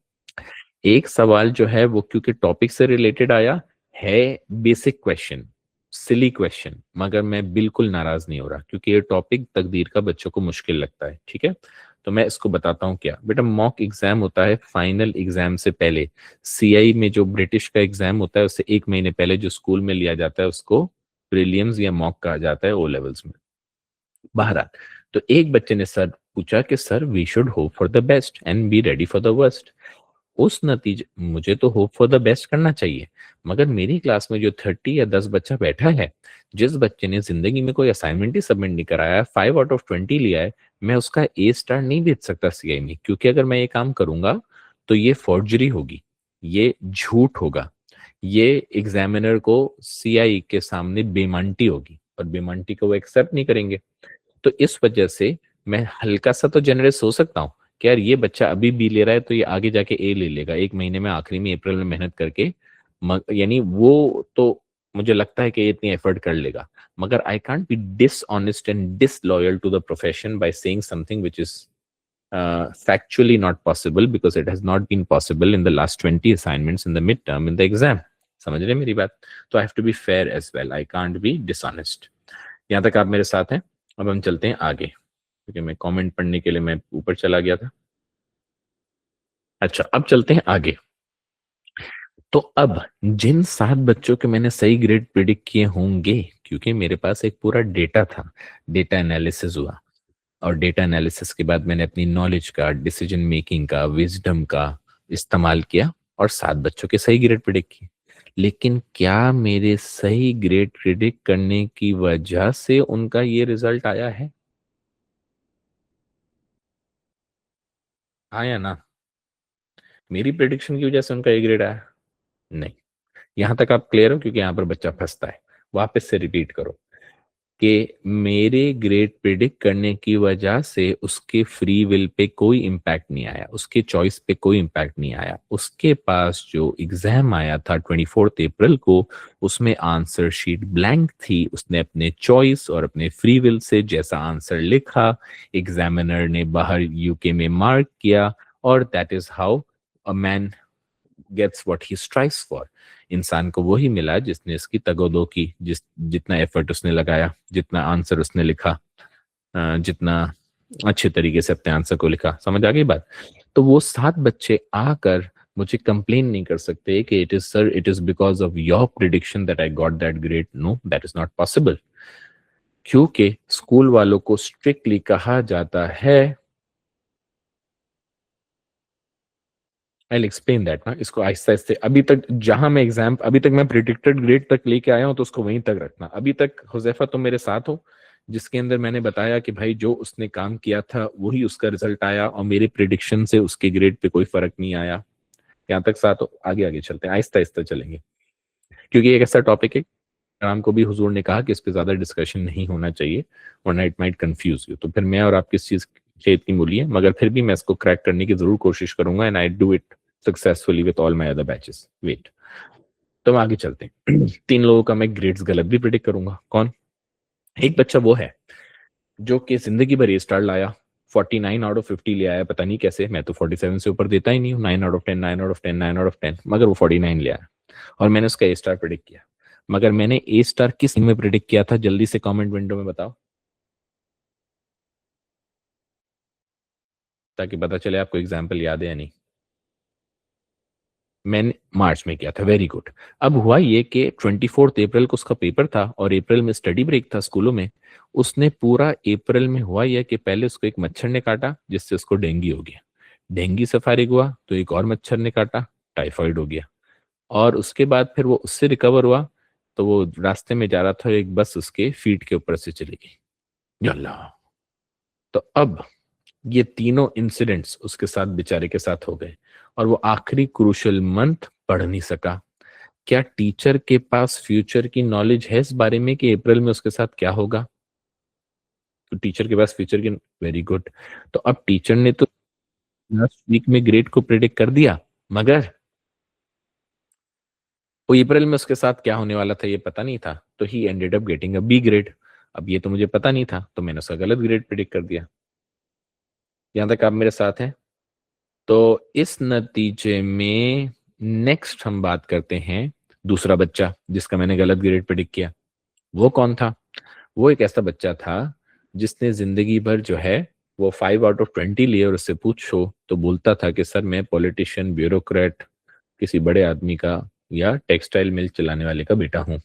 एक सवाल जो है वो क्योंकि टॉपिक से रिलेटेड आया है, बेसिक क्वेश्चन, सिली क्वेश्चन, मगर मैं बिल्कुल नाराज नहीं हो रहा क्योंकि ये टॉपिक तकदीर का बच्चों को मुश्किल लगता है। ठीक है, तो मैं इसको बताता हूँ क्या बेटा। मॉक एग्जाम होता है फाइनल एग्जाम से पहले। सीआई में जो ब्रिटिश का एग्जाम होता है उससे एक महीने पहले जो स्कूल में लिया जाता है उसको प्रीलिम्स या मॉक कहा जाता है ओ लेवल्स में। बहरहाल, तो एक बच्चे ने सर पूछा कि sir we should hope for the best and be ready for the worst. उस नतीजे मुझे तो होप फॉर द बेस्ट करना चाहिए, मगर मेरी क्लास में जो 30 या 10 बच्चा बैठा है, जिस बच्चे ने जिंदगी में कोई असाइनमेंट ही सबमिट नहीं कराया, 5 आउट ऑफ 20 लिया है, मैं उसका ए स्टार नहीं भेज सकता सीआई में, क्योंकि अगर मैं ये काम करूंगा तो ये फॉर्जरी होगी, ये झूठ होगा, ये एग्जामिनर को सीआई के सामने बेमानती होगी और बेमानती को वो एक्सेप्ट नहीं करेंगे। तो इस वजह से मैं हल्का सा तो जेनरस हो सकता हूँ कि यार ये बच्चा अभी बी ले रहा है तो ये आगे जाके ए ले लेगा, एक महीने में आखिरी में अप्रैल में मेहनत करके, यानी वो तो मुझे लगता है कि ये इतनी एफर्ट कर लेगा। मगर I can't be dishonest and disloyal to the profession by saying something which is factually not possible because it has not been possible in the last 20 assignments in the midterm in the exam. समझ रहे हैं मेरी बात? तो I have to be fair as well, I can't be dishonest. यहाँ तक आप मेरे साथ हैं? अब हम चलते हैं आगे, क्योंकि मैं कमेंट पढ़ने के लिए मैं ऊपर चला गया था। अच्छा, अब चलते हैं आगे। तो अब जिन 7 बच्चों के मैंने सही ग्रेड प्रिडिक्ट किए होंगे, क्योंकि मेरे पास एक पूरा डेटा था, डेटा एनालिसिस हुआ, और डेटा एनालिसिस के बाद मैंने अपनी नॉलेज का, डिसीजन मेकिंग का, विजडम का इस्तेमाल किया और 7 बच्चों के सही ग्रेड प्रिडिक्ट किए। लेकिन क्या मेरे सही ग्रेड प्रिडिक्ट करने की वजह से उनका ये रिजल्ट आया है? आया ना? मेरी प्रिडिक्शन की वजह से उनका ए ग्रेड आया? नहीं। यहां तक आप क्लियर हो? क्योंकि यहां पर बच्चा फंसता है। वापस से रिपीट करो कि मेरे ग्रेड प्रिडिक्ट करने की वजह से उसके फ्री विल पे कोई इम्पैक्ट नहीं आया, उसके चॉइस पे कोई इम्पैक्ट नहीं आया। उसके पास जो एग्जाम आया था 24 अप्रैल को, उसमें आंसर शीट ब्लैंक थी। उसने अपने चॉइस और अपने फ्री विल से जैसा आंसर लिखा, एग्जामिनर ने बाहर यूके में मार्क किया, और that is how a man gets what he strives for. इंसान को वही मिला जिसने इसकी तगोदो की, जितना एफर्ट उसने लगाया, जितना आंसर उसने लिखा, जितना अच्छे तरीके से अपने आंसर को लिखा। समझ आ गई बात? तो वो 7 बच्चे आकर मुझे कंप्लेन नहीं कर सकते कि it is sir, it is because of your prediction that I got that grade. No, that is not possible, क्योंकि स्कूल वालों को स्ट्रिक्टली कहा जाता है, आई एक्सप्लेन दैट ना, इसको आहिस्ते आहिस्ते। अभी तक जहां मैं एग्जाम, अभी तक मैं प्रिडिक्टेड ग्रेड तक लेके आया हूं, तो उसको वहीं तक रखना। अभी तक हुजैफा तुम मेरे साथ हो, जिसके अंदर मैंने बताया कि भाई जो उसने काम किया था वही उसका रिजल्ट आया, और मेरे प्रिडिक्शन से उसके ग्रेड पे कोई फर्क नहीं आया। यहाँ तक साथ हो? आगे आगे चलते हैं, आहिस्ता आहिस्ता चलेंगे, क्योंकि एक ऐसा टॉपिक है, राम को भी हुजूर ने कहा कि इस पे ज्यादा डिस्कशन नहीं होना चाहिए, वरना इट माइट कंफ्यूज यू। तो फिर मैं और आप किस चीज से इतनी मूली है, मगर फिर भी मैं इसको क्रैक करने की जरूर कोशिश करूंगा, and I do it successfully with all my other batches. Wait, तो हम आगे चलते हैं। 3 लोगों का मैं ग्रेड्स गलत भी प्रिडिक्ट करूंगा। कौन? एक बच्चा वो है जो कि जिंदगी भर ए स्टार लाया, 49 आउट ऑफ 50 ले आया, पता नहीं कैसे। मैं तो 47 से ऊपर देता ही नहीं हूँ, 9 out of 10, 9 out of 10, 9 out of 10, मगर वो 49 ले आया और मैंने उसका ए स्टार प्रिडिक्ट किया। मगर मैंने ए स्टार किस में प्रिडिक्ट किया था, जल्दी से कमेंट विंडो में बताओ, ताकि पता चले आपको एग्जाम्पल याद है या नहीं। मैंने मार्च में किया था, वेरी गुड। अब हुआ ये कि 24 अप्रैल को उसका पेपर था और अप्रैल में स्टडी ब्रेक था स्कूलों में। उसने पूरा अप्रैल में, हुआ यह कि पहले उसको एक मच्छर ने काटा जिससे उसको डेंगू हो गया, डेंगू से फारिग हुआ तो एक और मच्छर ने काटा, टाइफाइड हो गया, और उसके बाद फिर वो उससे रिकवर हुआ तो वो रास्ते में जा रहा था, एक बस उसके फीट के ऊपर से चली गई। अल्लाह! तो अब ये तीनों इंसिडेंट्स उसके साथ, बेचारे के साथ हो गए, और वो आखिरी क्रूशल मंथ पढ़ नहीं सका। क्या टीचर के पास फ्यूचर की नॉलेज है इस बारे में कि अप्रैल में उसके साथ क्या होगा? तो टीचर के पास फ्यूचर की, वेरी गुड। तो अब टीचर ने तो लास्ट वीक में ग्रेड को प्रिडिक्ट कर दिया, मगर वो अप्रैल में उसके साथ क्या होने वाला था ये पता नहीं था, तो ही ended up getting a B grade. अब ये तो मुझे पता नहीं था, तो मैंने उसका गलत ग्रेड प्रिडिक्ट कर दिया। यहां तक आप मेरे साथ हैं? तो इस नतीजे में नेक्स्ट हम बात करते हैं दूसरा बच्चा जिसका मैंने गलत ग्रेड प्रिडिक्ट किया। वो कौन था? वो एक ऐसा बच्चा था जिसने जिंदगी भर जो है वो 5 आउट ऑफ 20 लिए, और उससे पूछो तो बोलता था कि सर मैं पॉलिटिशियन, ब्यूरोक्रेट, किसी बड़े आदमी का या टेक्सटाइल मिल चलाने वाले का बेटा हूँ,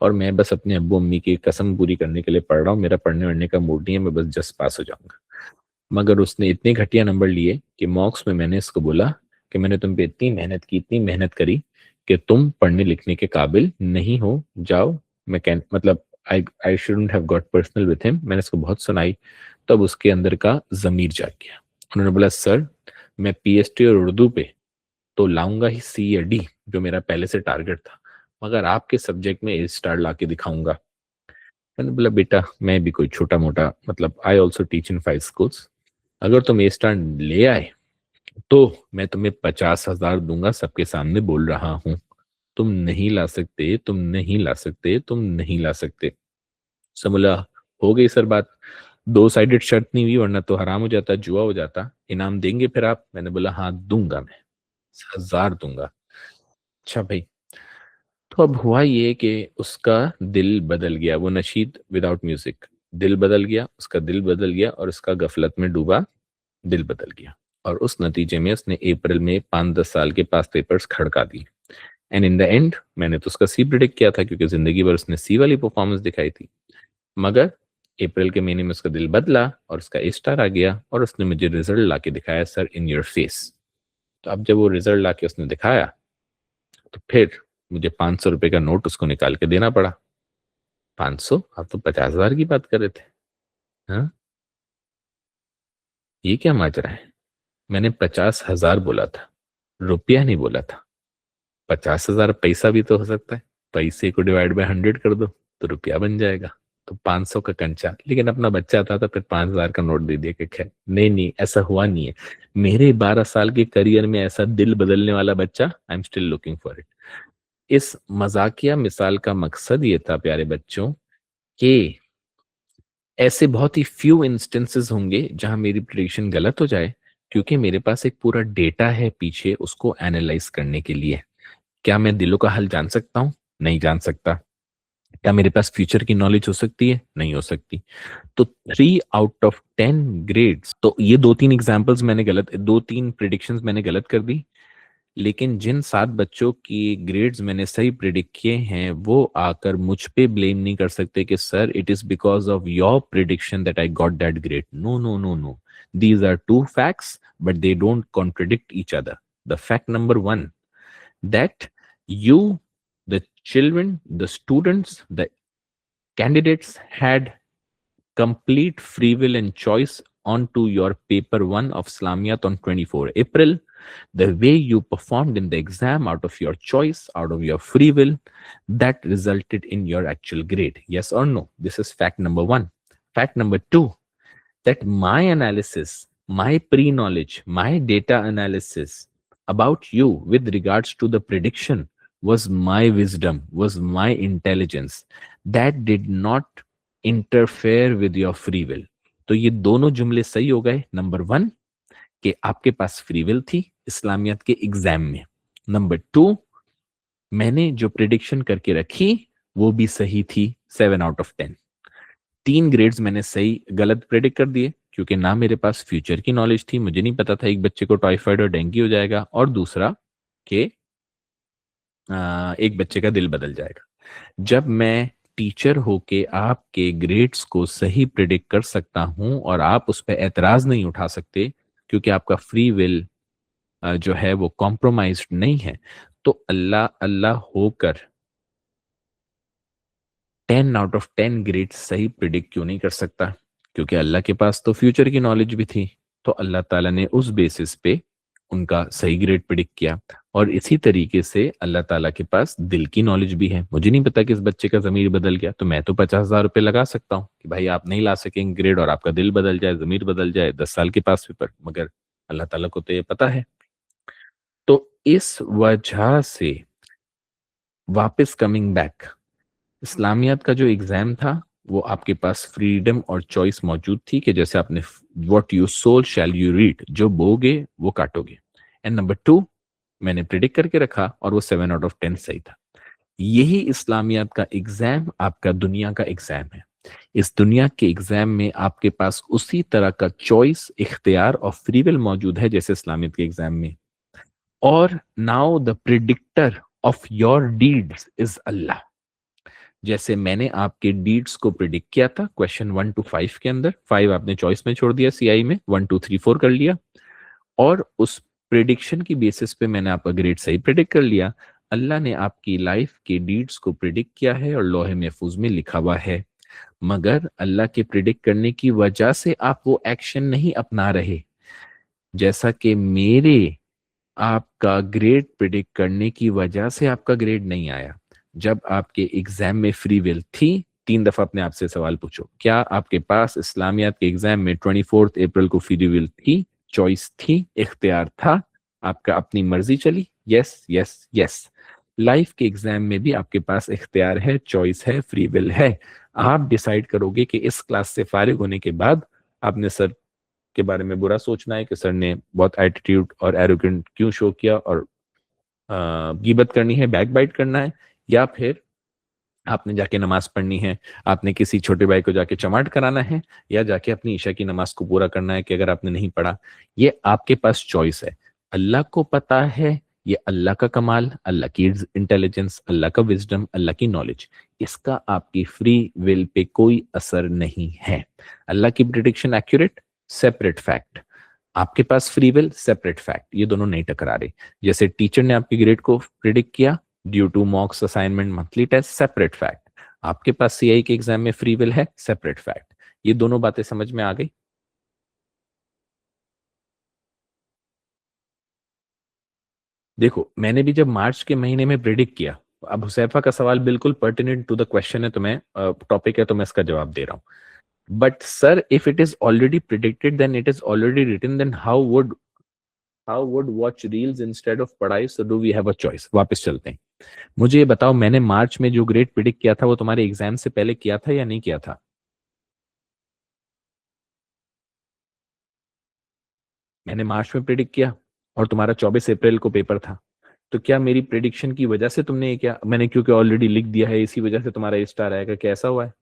और मैं बस अपने अब्बू अम्मी की कसम पूरी करने के लिए पढ़ रहा हूँ, मेरा पढ़ने वढ़ने का मूड नहीं है, मैं बस जस्ट पास हो जाऊंगा। मगर उसने इतने घटिया नंबर लिए कि मॉक्स में मैंने इसको बोला कि मैंने तुम पे इतनी मेहनत की, इतनी मेहनत करी कि तुम पढ़ने लिखने के काबिल नहीं हो, जाओ। मैं कैन मतलब I I shouldn't have got personal with him. मैंने इसको बहुत सुनाई, तब उसके अंदर का जमीर जाग गया। उन्होंने बोला सर मैं पीएचडी और उर्दू पे तो लाऊंगा ही सी या डी, जो मेरा पहले से टारगेट था, मगर आपके सब्जेक्ट में ए स्टार ला के दिखाऊंगा। मैंने बोला बेटा मैं भी कोई छोटा मोटा, मतलब I also teach in 5 schools, अगर तुम ए स्टार ले आए तो मैं तुम्हें 50,000 दूंगा, सबके सामने बोल रहा हूं। तुम नहीं ला सकते, तुम नहीं ला सकते, तुम नहीं ला सकते। सब बोला हो गई सर बात, 2 साइडेड शर्त नहीं हुई, वरना तो हराम हो जाता, जुआ हो जाता। इनाम देंगे फिर आप? मैंने बोला हाँ दूंगा, मैं 1000 दूंगा। अच्छा भाई। तो अब हुआ ये कि उसका दिल बदल गया, वो नशीद विदाउट म्यूजिक, दिल बदल गया, उसका दिल बदल गया, और उसका गफलत में डूबा दिल बदल गया। और उस नतीजे में उसने अप्रैल में 5-10 साल के पास पेपर्स खड़का दिए। एंड इन द एंड मैंने तो उसका सी प्रिडिक्ट किया था, क्योंकि जिंदगी भर उसने सी वाली परफॉर्मेंस दिखाई थी। मगर अप्रैल के महीने में उसका दिल बदला और उसका ए स्टार आ गया, और उसने मुझे रिजल्ट ला के दिखाया सर इन योर फेस। तो अब जब वो रिजल्ट ला के उसने दिखाया, तो फिर मुझे 500 रुपए का नोट उसको निकाल के देना पड़ा। 500? आप तो 50,000 की बात कर रहे थे। हाँ, ये क्या माजरा है? मैंने 50,000 बोला था, रुपया नहीं बोला था। 50,000 पैसा भी तो हो सकता है, पैसे को डिवाइड बाय 100 कर दो तो रुपया बन जाएगा। तो 500 का कंचा, लेकिन अपना बच्चा था तो फिर 5,000 का नोट दे दिया कि खैर। नहीं नहीं, ऐसा हुआ नहीं है। मेरे 12 साल के करियर में ऐसा दिल बदलने वाला बच्चा I am still looking for it. इस मजाकिया मिसाल का मकसद ये था प्यारे बच्चों कि ऐसे बहुत ही फ्यू इंस्टेंसेस होंगे जहां मेरी प्रिडिक्शन गलत हो जाए, क्योंकि मेरे पास एक पूरा डेटा है पीछे उसको एनालाइज करने के लिए। क्या मैं दिलों का हाल जान सकता हूँ? नहीं जान सकता। क्या मेरे पास फ्यूचर की नॉलेज हो सकती है? नहीं हो सकती। तो 3 आउट ऑफ 10 ग्रेड्स, तो ये 2-3 एग्जाम्पल्स मैंने गलत, 2-3 प्रिडिक्शंस मैंने गलत कर दी। लेकिन जिन 7 बच्चों की ग्रेड्स मैंने सही प्रिडिक्ट किए हैं, वो आकर मुझ पे ब्लेम नहीं कर सकते कि sir it is because of your prediction that I got that grade. No no no no, these are two facts but they don't contradict each other. The fact number 1, that you, the children, the students, the candidates had complete free will and choice onto your paper 1 of Islamiyat on 24 April. The way you performed in the exam out of your choice, out of your free will, that resulted in your actual grade. Yes or no? This is fact number 1. Fact number 2, that my analysis, my pre knowledge, my data analysis about you with regards to the prediction was my wisdom, was my intelligence. That did not interfere with your free will. तो ये दोनों जुमले सही हो गए। नंबर 1 कि आपके पास फ्री विल थी इस्लामियत के एग्जाम में। नंबर 2, मैंने जो प्रिडिक्शन करके रखी वो भी सही थी 7 आउट ऑफ 10। 3 ग्रेड्स मैंने सही गलत प्रेडिक्ट कर दिए, क्योंकि ना मेरे पास फ्यूचर की नॉलेज थी, मुझे नहीं पता था एक बच्चे को टाइफाइड और डेंगू हो जाएगा, और दूसरा कि एक बच्चे का दिल बदल जाएगा। जब मैं टीचर होके आपके ग्रेड्स को सही प्रिडिक्ट कर सकता हूं और आप उस पर एतराज नहीं उठा सकते, क्योंकि आपका फ्री विल जो है वो कॉम्प्रोमाइज्ड नहीं है, तो अल्लाह अल्लाह होकर 10 आउट ऑफ 10 ग्रेड सही प्रिडिक्ट क्यों नहीं कर सकता? क्योंकि अल्लाह के पास तो फ्यूचर की नॉलेज भी थी, तो अल्लाह ताला ने उस बेसिस पे उनका सही ग्रेड प्रिडिक्ट किया। और इसी तरीके से अल्लाह ताला के पास दिल की नॉलेज भी है। मुझे नहीं पता कि इस बच्चे का जमीर बदल गया, तो मैं तो 50,000 रुपये लगा सकता हूँ कि भाई आप नहीं ला सकेंगे ग्रेड, और आपका दिल बदल जाए, जमीर बदल जाए, 10 साल के पास पेपर। मगर अल्लाह ताला को तो ये पता है। तो इस वजह से वापस कमिंग बैक, इस्लामियत का जो एग्जाम था वो आपके पास फ्रीडम और चॉइस मौजूद थी कि जैसे आपने what you sow shall you reap, जो बोगे वो काटोगे। एंड नंबर टू, मैंने प्रिडिक्ट करके रखा और वो 7 आउट ऑफ 10 सही था। यही इस्लामियत का एग्जाम आपका दुनिया का एग्जाम है। इस दुनिया के एग्जाम में आपके पास उसी तरह का चॉइस, इख्तियार और फ्री विल मौजूद है जैसे इस्लामियत के एग्जाम में। और now the predictor of your deeds is Allah. जैसे मैंने आपके डीड्स को प्रिडिक्ट किया था क्वेश्चन 1 to 5 के अंदर, 5 आपने चॉइस में छोड़ दिया, सीआई में 1 2 3 4 कर लिया, और उस प्रिडिक्शन की बेसिस पे मैंने आपका ग्रेड सही प्रिडिक्ट कर लिया। अल्लाह ने आपकी लाइफ के डीड्स को प्रिडिक्ट किया है और लौहे महफूज में लिखा हुआ है। मगर अल्लाह के प्रिडिक्ट करने की वजह से आप वो एक्शन नहीं अपना रहे। जैसा कि मेरे आपका ग्रेड प्रिडिक्ट करने की वजह से आपका ग्रेड नहीं आया। जब आपके एग्जाम में फ्री विल थी, 3 दफा अपने आप से सवाल पूछो, क्या आपके पास इस्लामियात के एग्जाम में 24 अप्रैल को फ्री विल थी, चॉइस थी, इख्तियार था, आपका अपनी मर्जी चली? Yes yes yes. लाइफ के एग्जाम में भी आपके पास इख्तियार है, चॉइस है, फ्री विल है। आप डिसाइड करोगे कि इस क्लास से फारिग होने के बाद आपने सर के बारे में बुरा सोचना है कि सर ने बहुत एटीट्यूड और एरोगेंट क्यों शो किया, और गीबत करनी है, बैक बाइट करना है, या फिर आपने जाके नमाज पढ़नी है, आपने किसी छोटे भाई को जाके चमाट कराना है, या जाके अपनी ईशा की नमाज को पूरा करना है कि अगर आपने नहीं पढ़ा। ये आपके पास चॉइस है। अल्लाह को पता है, ये अल्लाह का कमाल, अल्लाह की इंटेलिजेंस, अल्लाह का विजडम, अल्लाह की नॉलेज, इसका आपकी फ्री विल पे कोई असर नहीं है। अल्लाह की प्रिडिक्शन एक्यूरेट, सेपरेट फैक्ट। आपके पास फ्री विल, सेपरेट फैक्ट, ये दोनों नहीं टकरा रहे। जैसे टीचर ने आपके ग्रेड को प्रिडिक्ट किया due to mocks, assignment, monthly test, separate fact. आपके पास सीआई के एग्जाम में फ्री विल है, सेपरेट फैक्ट। ये दोनों बातें समझ में आ गई? देखो, मैंने भी जब मार्च के महीने में प्रिडिक्ट किया, अब हुसैफा का सवाल बिल्कुल पर्टिनेंट टू द क्वेश्चन है, तो मैं टॉपिक है तो मैं इसका जवाब दे रहा हूँ। But sir, if it is already predicted then it is already written, then how would watch reels instead of पढ़ाई, so do we have a choice? वापस चलते हैं। मुझे ये बताओ, मैंने मार्च में जो ग्रेड प्रिडिक्ट किया था वो तुम्हारे एग्जाम से पहले किया था या नहीं किया था? मैंने मार्च में प्रिडिक्ट किया और तुम्हारा 24 अप्रैल को पेपर था। तो क्या मेरी प्रिडिक्शन की वजह से तुमने ये, क्या मैंने क्योंकि ऑलरेडी लिख दिया है इसी वजह से तुम्हारा ये स्टार आएगा, कैसा हुआ है?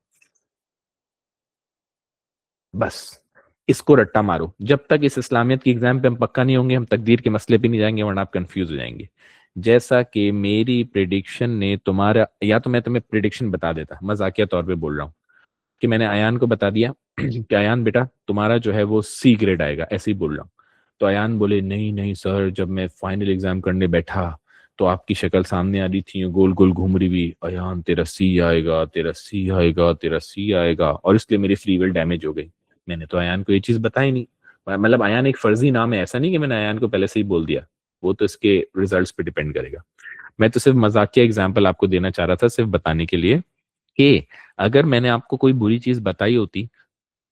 बस इसको रट्टा मारो। जब तक इस इस्लामियत की एग्जाम पे हम पक्का नहीं होंगे, हम तकदीर के मसले पे नहीं जाएंगे, वरना आप कंफ्यूज हो जाएंगे। जैसा कि मेरी प्रिडिक्शन ने तुम्हारा, या तो मैं तुम्हें प्रिडिक्शन बता देता, मजाकिया तौर पे बोल रहा हूँ, कि मैंने अयान को बता दिया कि अयान बेटा तुम्हारा जो है वो सी ग्रेड आएगा, ऐसे ही बोल रहा हूँ। तो अयान बोले नहीं नहीं सर, जब मैं फाइनल एग्जाम करने बैठा तो आपकी शक्ल सामने आ रही थी, गोल गोल घूम रही हुई, अयान तेरा सी आएगा, तेरा सी आएगा, तेरा सी आएगा, और इसलिए मेरी फ्री विल डैमेज हो गई। मैंने तो अयान को ये चीज बताई नहीं। मतलब अयान एक फर्जी नाम है, ऐसा नहीं कि मैंने अयान को पहले से ही बोल दिया। वो तो इसके रिजल्ट्स पे डिपेंड करेगा। मैं तो सिर्फ मजाकिया एग्जाम्पल आपको देना चाह रहा था, सिर्फ बताने के लिए कि अगर मैंने आपको कोई बुरी चीज बताई होती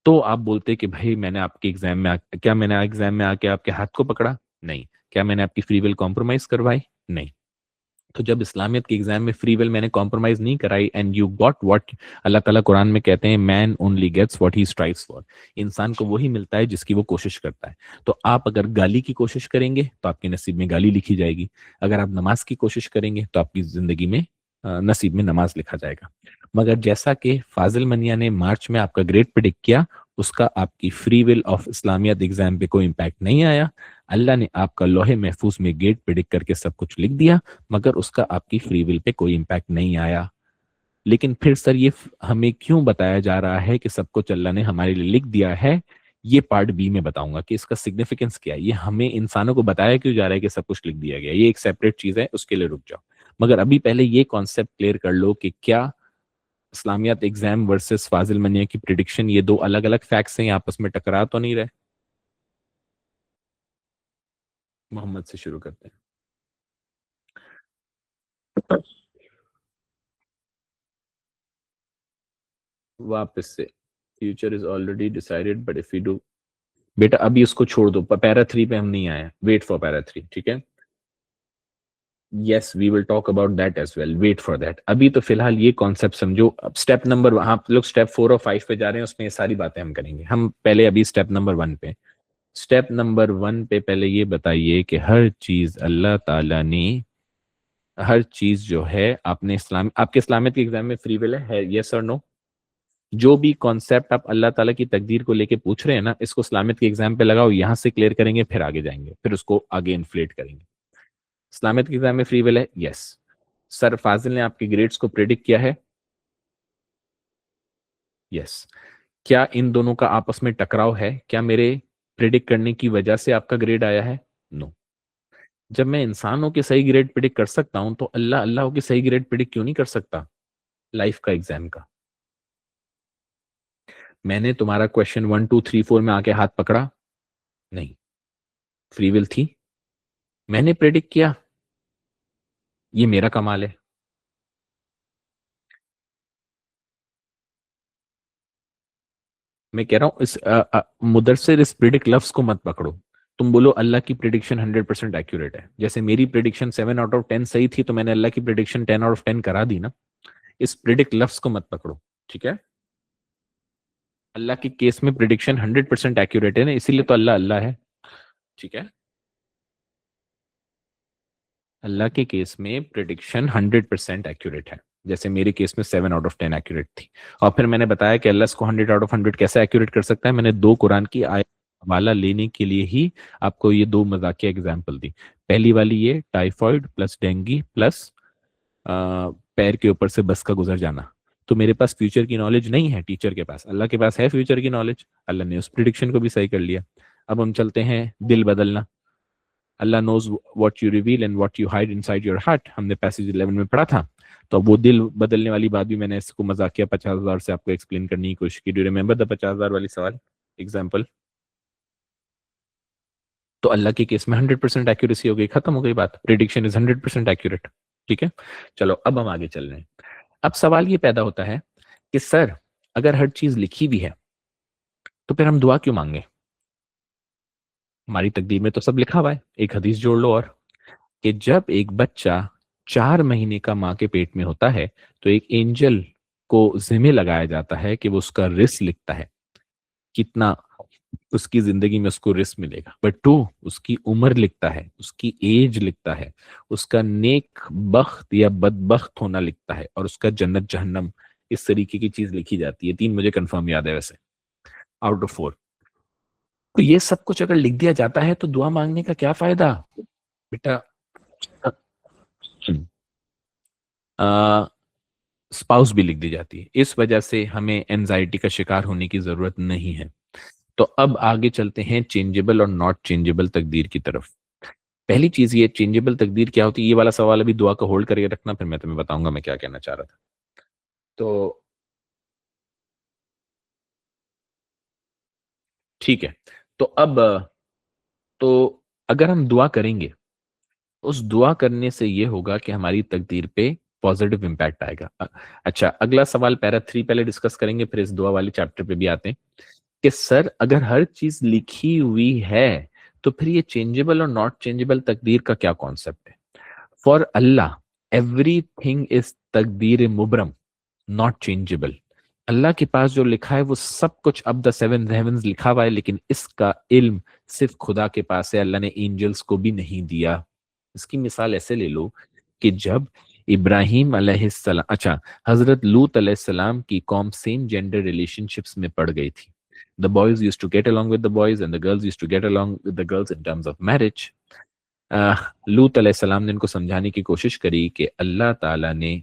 तो आप बोलते कि भाई मैंने आपके एग्जाम में क्या मैंने एग्जाम में आके आपके हाथ को पकड़ा? नहीं। क्या मैंने आपकी फ्री विल कॉम्प्रोमाइज करवाई? नहीं। तो जब इस्लामियत के एग्जाम में फ्री विल मैंने कॉम्प्रोमाइज नहीं कराई, and you got what Allah ताला कुरान में कहते हैं, man only gets what he strives for. इंसान को वही मिलता है जिसकी वो कोशिश करता है। तो आप अगर गाली की कोशिश करेंगे तो आपके नसीब में गाली लिखी जाएगी। अगर आप नमाज की कोशिश करेंगे तो आपकी जिंदगी में नसीब में नमाज लिखा जाएगा। मगर जैसा कि फाजिल मनिया ने मार्च में आपका ग्रेड प्रिडिक्ट किया, उसका आपकी फ्री विल ऑफ इस्लामियत एग्जाम पे कोई इम्पैक्ट नहीं आया। अल्लाह ने आपका लोहे महफूज में ग्रेड प्रिडिक्ट करके सब कुछ लिख दिया, मगर उसका आपकी फ्री विल पे कोई इम्पैक्ट नहीं आया। लेकिन फिर सर ये हमें क्यों बताया जा रहा है कि सब कुछ अल्लाह ने हमारे लिए लिख दिया है? ये पार्ट बी में बताऊंगा कि इसका सिग्निफिकेंस क्या है। ये हमें इंसानों को बताया क्यों जा रहा है कि सब कुछ लिख दिया गया, ये एक सेपरेट चीज है, उसके लिए रुक जाओ। मगर अभी पहले ये कॉन्सेप्ट क्लियर कर लो कि क्या इस्लामियात एग्जाम वर्सेस फाजिल मनिया की प्रिडिक्शन, ये दो अलग अलग फैक्ट्स हैं, आपस में टकरा तो नहीं रहे? मोहम्मद से शुरू करते हैं। वापस से, future is already decided but if you do, बेटा अभी उसको छोड़ दो, पैरा 3 पे हम नहीं आए, वेट फॉर पैरा 3, ठीक है? Yes, we will talk about that as well, wait for that. अभी तो फिलहाल ये कॉन्सेप्ट समझो। अब स्टेप नंबर, आप लोग स्टेप 4 और 5 पे जा रहे हैं, उसमें ये सारी बातें हम करेंगे। हम पहले अभी स्टेप नंबर 1 पे, स्टेप नंबर 1 पे पहले ये बताइए कि हर चीज अल्लाह ताला ने, हर चीज जो है, आपने इस्लाम, आपके इस्लामियत के एग्जाम में फ्री विल है, यस और नो? जो भी कॉन्सेप्ट आप अल्लाह ताला की तकदीर को लेके पूछ रहे हैं ना, इसको इस्लामियत के एग्जाम पे लगाओ, यहां से क्लियर करेंगे, फिर आगे जाएंगे, फिर उसको आगे इन्फ्लेट करेंगे। इस्लामियत के एग्जाम में फ्री विल है, यस। सर फाजिल ने आपके ग्रेड्स को प्रिडिक्ट किया है, यस। क्या इन दोनों का आपस में टकराव है? क्या मेरे प्रिडिक्ट करने की वजह से आपका ग्रेड आया है? नो। जब मैं इंसानों के सही ग्रेड प्रिडिक्ट कर सकता हूं, तो अल्लाह अल्लाह के सही ग्रेड प्रिडिक्ट क्यों नहीं कर सकता लाइफ का, एग्जाम का? मैंने तुम्हारा क्वेश्चन 1 2 3 4 में आके हाथ पकड़ा? नहीं। फ्री विल थी, मैंने प्रेडिक्ट किया, ये मेरा कमाल है। मैं कह रहा हूं इस मुदरसिर, इस प्रिडिक्ट लफ्ज को मत पकड़ो। तुम बोलो अल्लाह की प्रिडिक्शन 100% एक्यूरेट है। जैसे मेरी प्रिडिक्शन 7 आउट ऑफ 10 सही थी, तो मैंने अल्लाह की प्रिडिक्शन 10 आउट ऑफ 10 करा दी ना। इस प्रिडिक्ट लफ्ज को मत पकड़ो, ठीक है? अल्लाह के केस में प्रिडिक्शन 100% एक्यूरेट है ना, इसीलिए तो अल्लाह अल्लाह है, ठीक है? अल्लाह के केस में प्रिडिक्शन 100% एक्यूरेट है, जैसे मेरे केस में 7 आउट ऑफ 10 एक्यूरेट थी। और फिर मैंने बताया कि अल्लाह इसको 100 आउट ऑफ 100 कैसे एक्यूरेट कर सकता है। मैंने दो कुरान की आयत हवाला लेने के लिए ही आपको ये दो मजाकिया एग्जाम्पल दी। पहली वाली ये टाइफॉइड प्लस डेंगी प्लस पैर के ऊपर से बस का गुजर जाना। तो मेरे पास फ्यूचर की नॉलेज नहीं है टीचर के पास, अल्लाह के पास है फ्यूचर की नॉलेज। अल्लाह ने उस प्रिडिक्शन को भी सही कर लिया। अब हम चलते हैं दिल बदलना। Allah knows what you reveal and what you hide inside your heart, हमने पैसेज 11 में पढ़ा था। तो अब वो दिल बदलने वाली बात भी मैंने इसको मजाकिया 50,000 से आपको एक्सप्लेन करने की कोशिश की। डू रिमेंबर द 50,000 वाली सवाल एग्जाम्पल? तो अल्लाह के केस में 100% एक्यूरेसी हो गई, खत्म हो गई बात, प्रिडिक्शन इज 100% एक्यूरेट, ठीक है? चलो अब हम आगे चल रहे हैं। अब सवाल ये पैदा होता है कि सर अगर हर चीज लिखी हुई है तो फिर हम दुआ क्यों मांगे? हमारी तकदीर में तो सब लिखा हुआ है। एक हदीस जोड़ लो और, कि जब एक बच्चा 4 महीने का माँ के पेट में होता है, तो एक एंजल को जिम्मे लगाया जाता है कि वो उसका रिस्क लिखता है, कितना उसकी जिंदगी में उसको रिस्क मिलेगा। बट टू उसकी उम्र लिखता है, उसकी एज लिखता है, उसका नेक बख्त या बदबख्त होना लिखता है, और उसका जन्नत जहन्नम, इस तरीके की चीज लिखी जाती है। 3 मुझे कंफर्म याद है वैसे, आउट ऑफ 4। तो ये सब कुछ अगर लिख दिया जाता है तो दुआ मांगने का क्या फायदा बेटा? स्पाउस भी लिख दी जाती है, इस वजह से हमें एनजाइटी का शिकार होने की जरूरत नहीं है। तो अब आगे चलते हैं चेंजेबल और नॉट चेंजेबल तकदीर की तरफ। पहली चीज ये, चेंजेबल तकदीर क्या होती है? ये वाला सवाल अभी दुआ का होल्ड करके रखना, फिर मैं तुम्हें बताऊंगा मैं क्या कहना चाह रहा था। तो ठीक है। तो अब तो अगर हम दुआ करेंगे, उस दुआ करने से ये होगा कि हमारी तकदीर पे पॉजिटिव इंपैक्ट आएगा। अच्छा, अगला सवाल पैरा 3 पहले डिस्कस करेंगे, फिर इस दुआ वाले चैप्टर पे भी आते हैं कि सर अगर हर चीज लिखी हुई है, तो फिर ये चेंजेबल और नॉट चेंजेबल तकदीर का क्या कॉन्सेप्ट है? फॉर अल्लाह एवरीथिंग इज तकदीर मुबरम, नॉट चेंजेबल। अल्लाह के पास जो लिखा है वो सब कुछ अब द 7 हेवंस लिखा हुआ है, लेकिन इसका इल्म सिर्फ खुदा के पास है, अल्लाह ने एंजल्स को भी नहीं दिया। इसकी मिसाल ऐसे ले लो कि जब इब्राहिम अलैहिस्सलाम, अच्छा, हजरत लूत अलैहिस्सलाम की कौम सेम जेंडर रिलेशनशिप्स में पड़ गई थी। The boys used to get along with the boys and the girls used to get along with the girls in terms of marriage. लूत अलैहिस्सलाम ने उनको समझाने की कोशिश करी कि अल्लाह ताला ने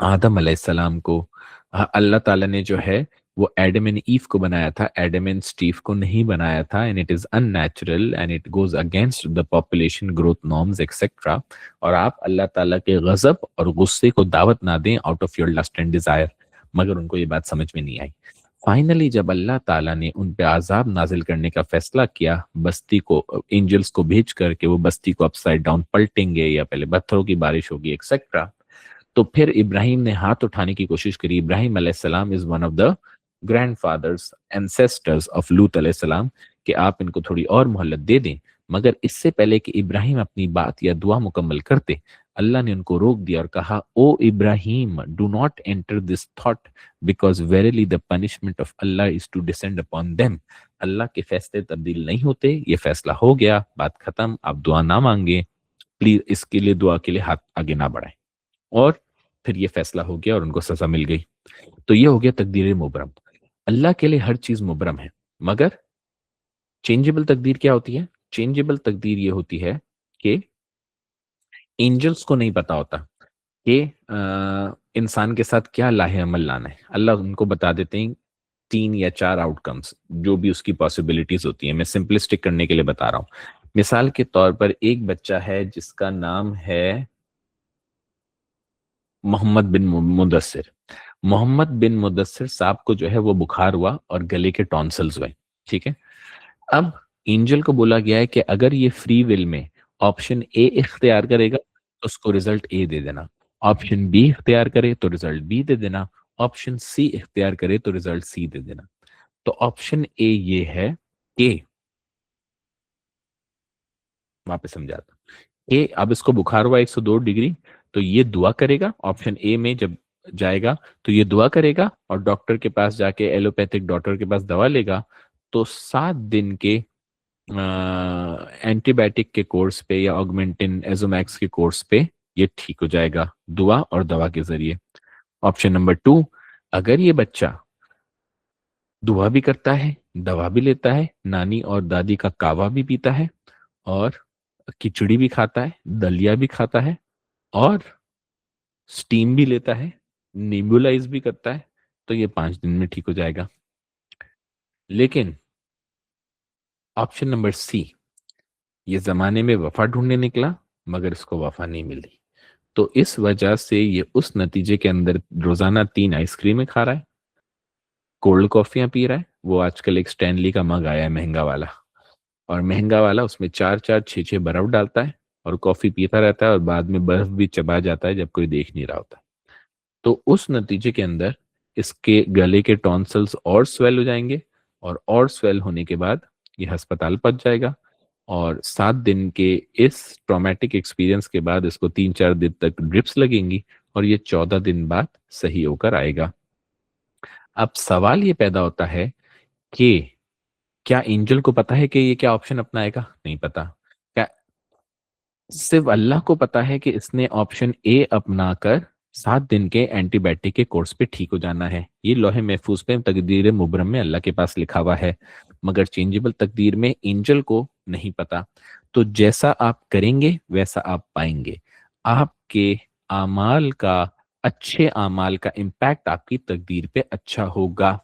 आदम अलैहिस्सलाम को, अल्लाह ताला ने जो है वो एडम एंड ईव को बनाया था, एडम एंड स्टीव को नहीं बनाया था। And it is unnatural and it goes against the population growth norms etcetera. और आप अल्लाह ताला के गजब और गुस्से को दावत ना दें out of your lust and desire. मगर उनको ये बात समझ में नहीं आई। फाइनली जब अल्लाह ताला ने उन पे आजाब नाजिल करने का फैसला किया, बस्ती को, एंजल्स को भेज करके वो बस्ती को अपसाइड डाउन पलटेंगे या पहले पत्थरों की बारिश होगी एक्सेट्रा, तो फिर इब्राहिम ने हाथ उठाने की कोशिश करी। इब्राहिम अलैहिस्सलाम is one of the grandfathers ancestors of लूत अलैहिस्सलाम, कि आप इनको थोड़ी और मोहलत दे दें। मगर इससे पहले कि इब्राहिम अपनी बात या दुआ मुकम्मल करते, अल्लाह ने उनको रोक दिया और कहा, O Ibrahim, do not enter this thought, because verily the punishment of Allah is to descend upon them. Allah के फैसले तब्दील नहीं होते, ये फैसला हो गया, बात खत्म, आप दुआ ना मांगे, प्लीज इसके लिए दुआ के लिए हाथ आगे ना बढ़ाएं। और फिर ये फैसला हो गया और उनको सजा मिल गई। तो ये हो गया तकदीर मुबरम। अल्लाह के लिए हर चीज मुबरम है, मगर चेंजेबल तकदीर क्या होती है? चेंजेबल तकदीर ये होती है कि एंजल्स को नहीं पता होता कि इंसान के साथ क्या लाहे अमल लाना है। अल्लाह उनको बता देते हैं 3 या 4 आउटकम्स, जो भी उसकी पॉसिबिलिटीज होती है। मैं सिंपलिस्टिक करने के लिए बता रहा हूँ। मिसाल के तौर पर एक बच्चा है जिसका नाम है मोहम्मद बिन मुदस्सिर। मोहम्मद बिन मुदस्सिर साहब को जो है वो बुखार हुआ और गले के टॉन्सिल्स हुए। ठीक है। अब एंजल को बोला गया है कि अगर ये फ्री विल में ऑप्शन ए इख्तियार करेगा तो उसको रिजल्ट ए दे देना, ऑप्शन बी इख्तियार करे तो रिजल्ट बी दे देना, ऑप्शन सी इख्तियार करे तो रिजल्ट सी दे देना। तो ऑप्शन ए ये है कि, वापस समझाता, कि अब इसको बुखार हुआ 102 डिग्री, तो ये दुआ करेगा। ऑप्शन ए में जब जाएगा तो ये दुआ करेगा और डॉक्टर के पास जाके, एलोपैथिक डॉक्टर के पास दवा लेगा, तो 7 दिन के एंटीबायोटिक के कोर्स पे या ऑगमेंटिन एजोमैक्स के कोर्स पे ये ठीक हो जाएगा, दुआ और दवा के जरिए। ऑप्शन नंबर 2, अगर ये बच्चा दुआ भी करता है, दवा भी लेता है, नानी और दादी का कावा भी पीता है, और खिचड़ी भी खाता है, दलिया भी खाता है, और स्टीम भी लेता है, नेबुलाइज भी करता है, तो ये 5 दिन में ठीक हो जाएगा। लेकिन ऑप्शन नंबर सी, ये जमाने में वफा ढूंढने निकला मगर इसको वफा नहीं मिली, तो इस वजह से ये उस नतीजे के अंदर रोजाना 3 आइसक्रीमें खा रहा है, कोल्ड कॉफियां पी रहा है। वो आजकल एक स्टैनली का मग आया है महंगा वाला, और महंगा वाला उसमें 4-4 6-6 बर्फ डालता है और कॉफी पीता रहता है, और बाद में बर्फ भी चबा जाता है जब कोई देख नहीं रहा होता। तो उस नतीजे के अंदर इसके गले के टॉन्सल्स और स्वेल हो जाएंगे, और स्वेल होने के बाद ये अस्पताल पहुंच जाएगा, और 7 दिन के इस ट्रॉमेटिक एक्सपीरियंस के बाद इसको 3-4 दिन तक ड्रिप्स लगेंगी, और ये 14 दिन बाद सही होकर आएगा। अब सवाल ये पैदा होता है कि क्या एंजल को पता है कि ये क्या ऑप्शन अपनाएगा? नहीं पता। क्या सिर्फ अल्लाह को पता है कि इसने ऑप्शन ए अपनाकर 7 दिन के एंटीबायोटिक के कोर्स पे ठीक हो जाना है? ये लोहे महफूज पे तकदीर मुबरम में अल्लाह के पास लिखा हुआ है, मगर चेंजेबल तकदीर में एंजल को नहीं पता। तो जैसा आप करेंगे वैसा आप पाएंगे। आपके आमाल का, अच्छे आमाल का इम्पैक्ट आपकी तकदीर पे अच्छा होगा।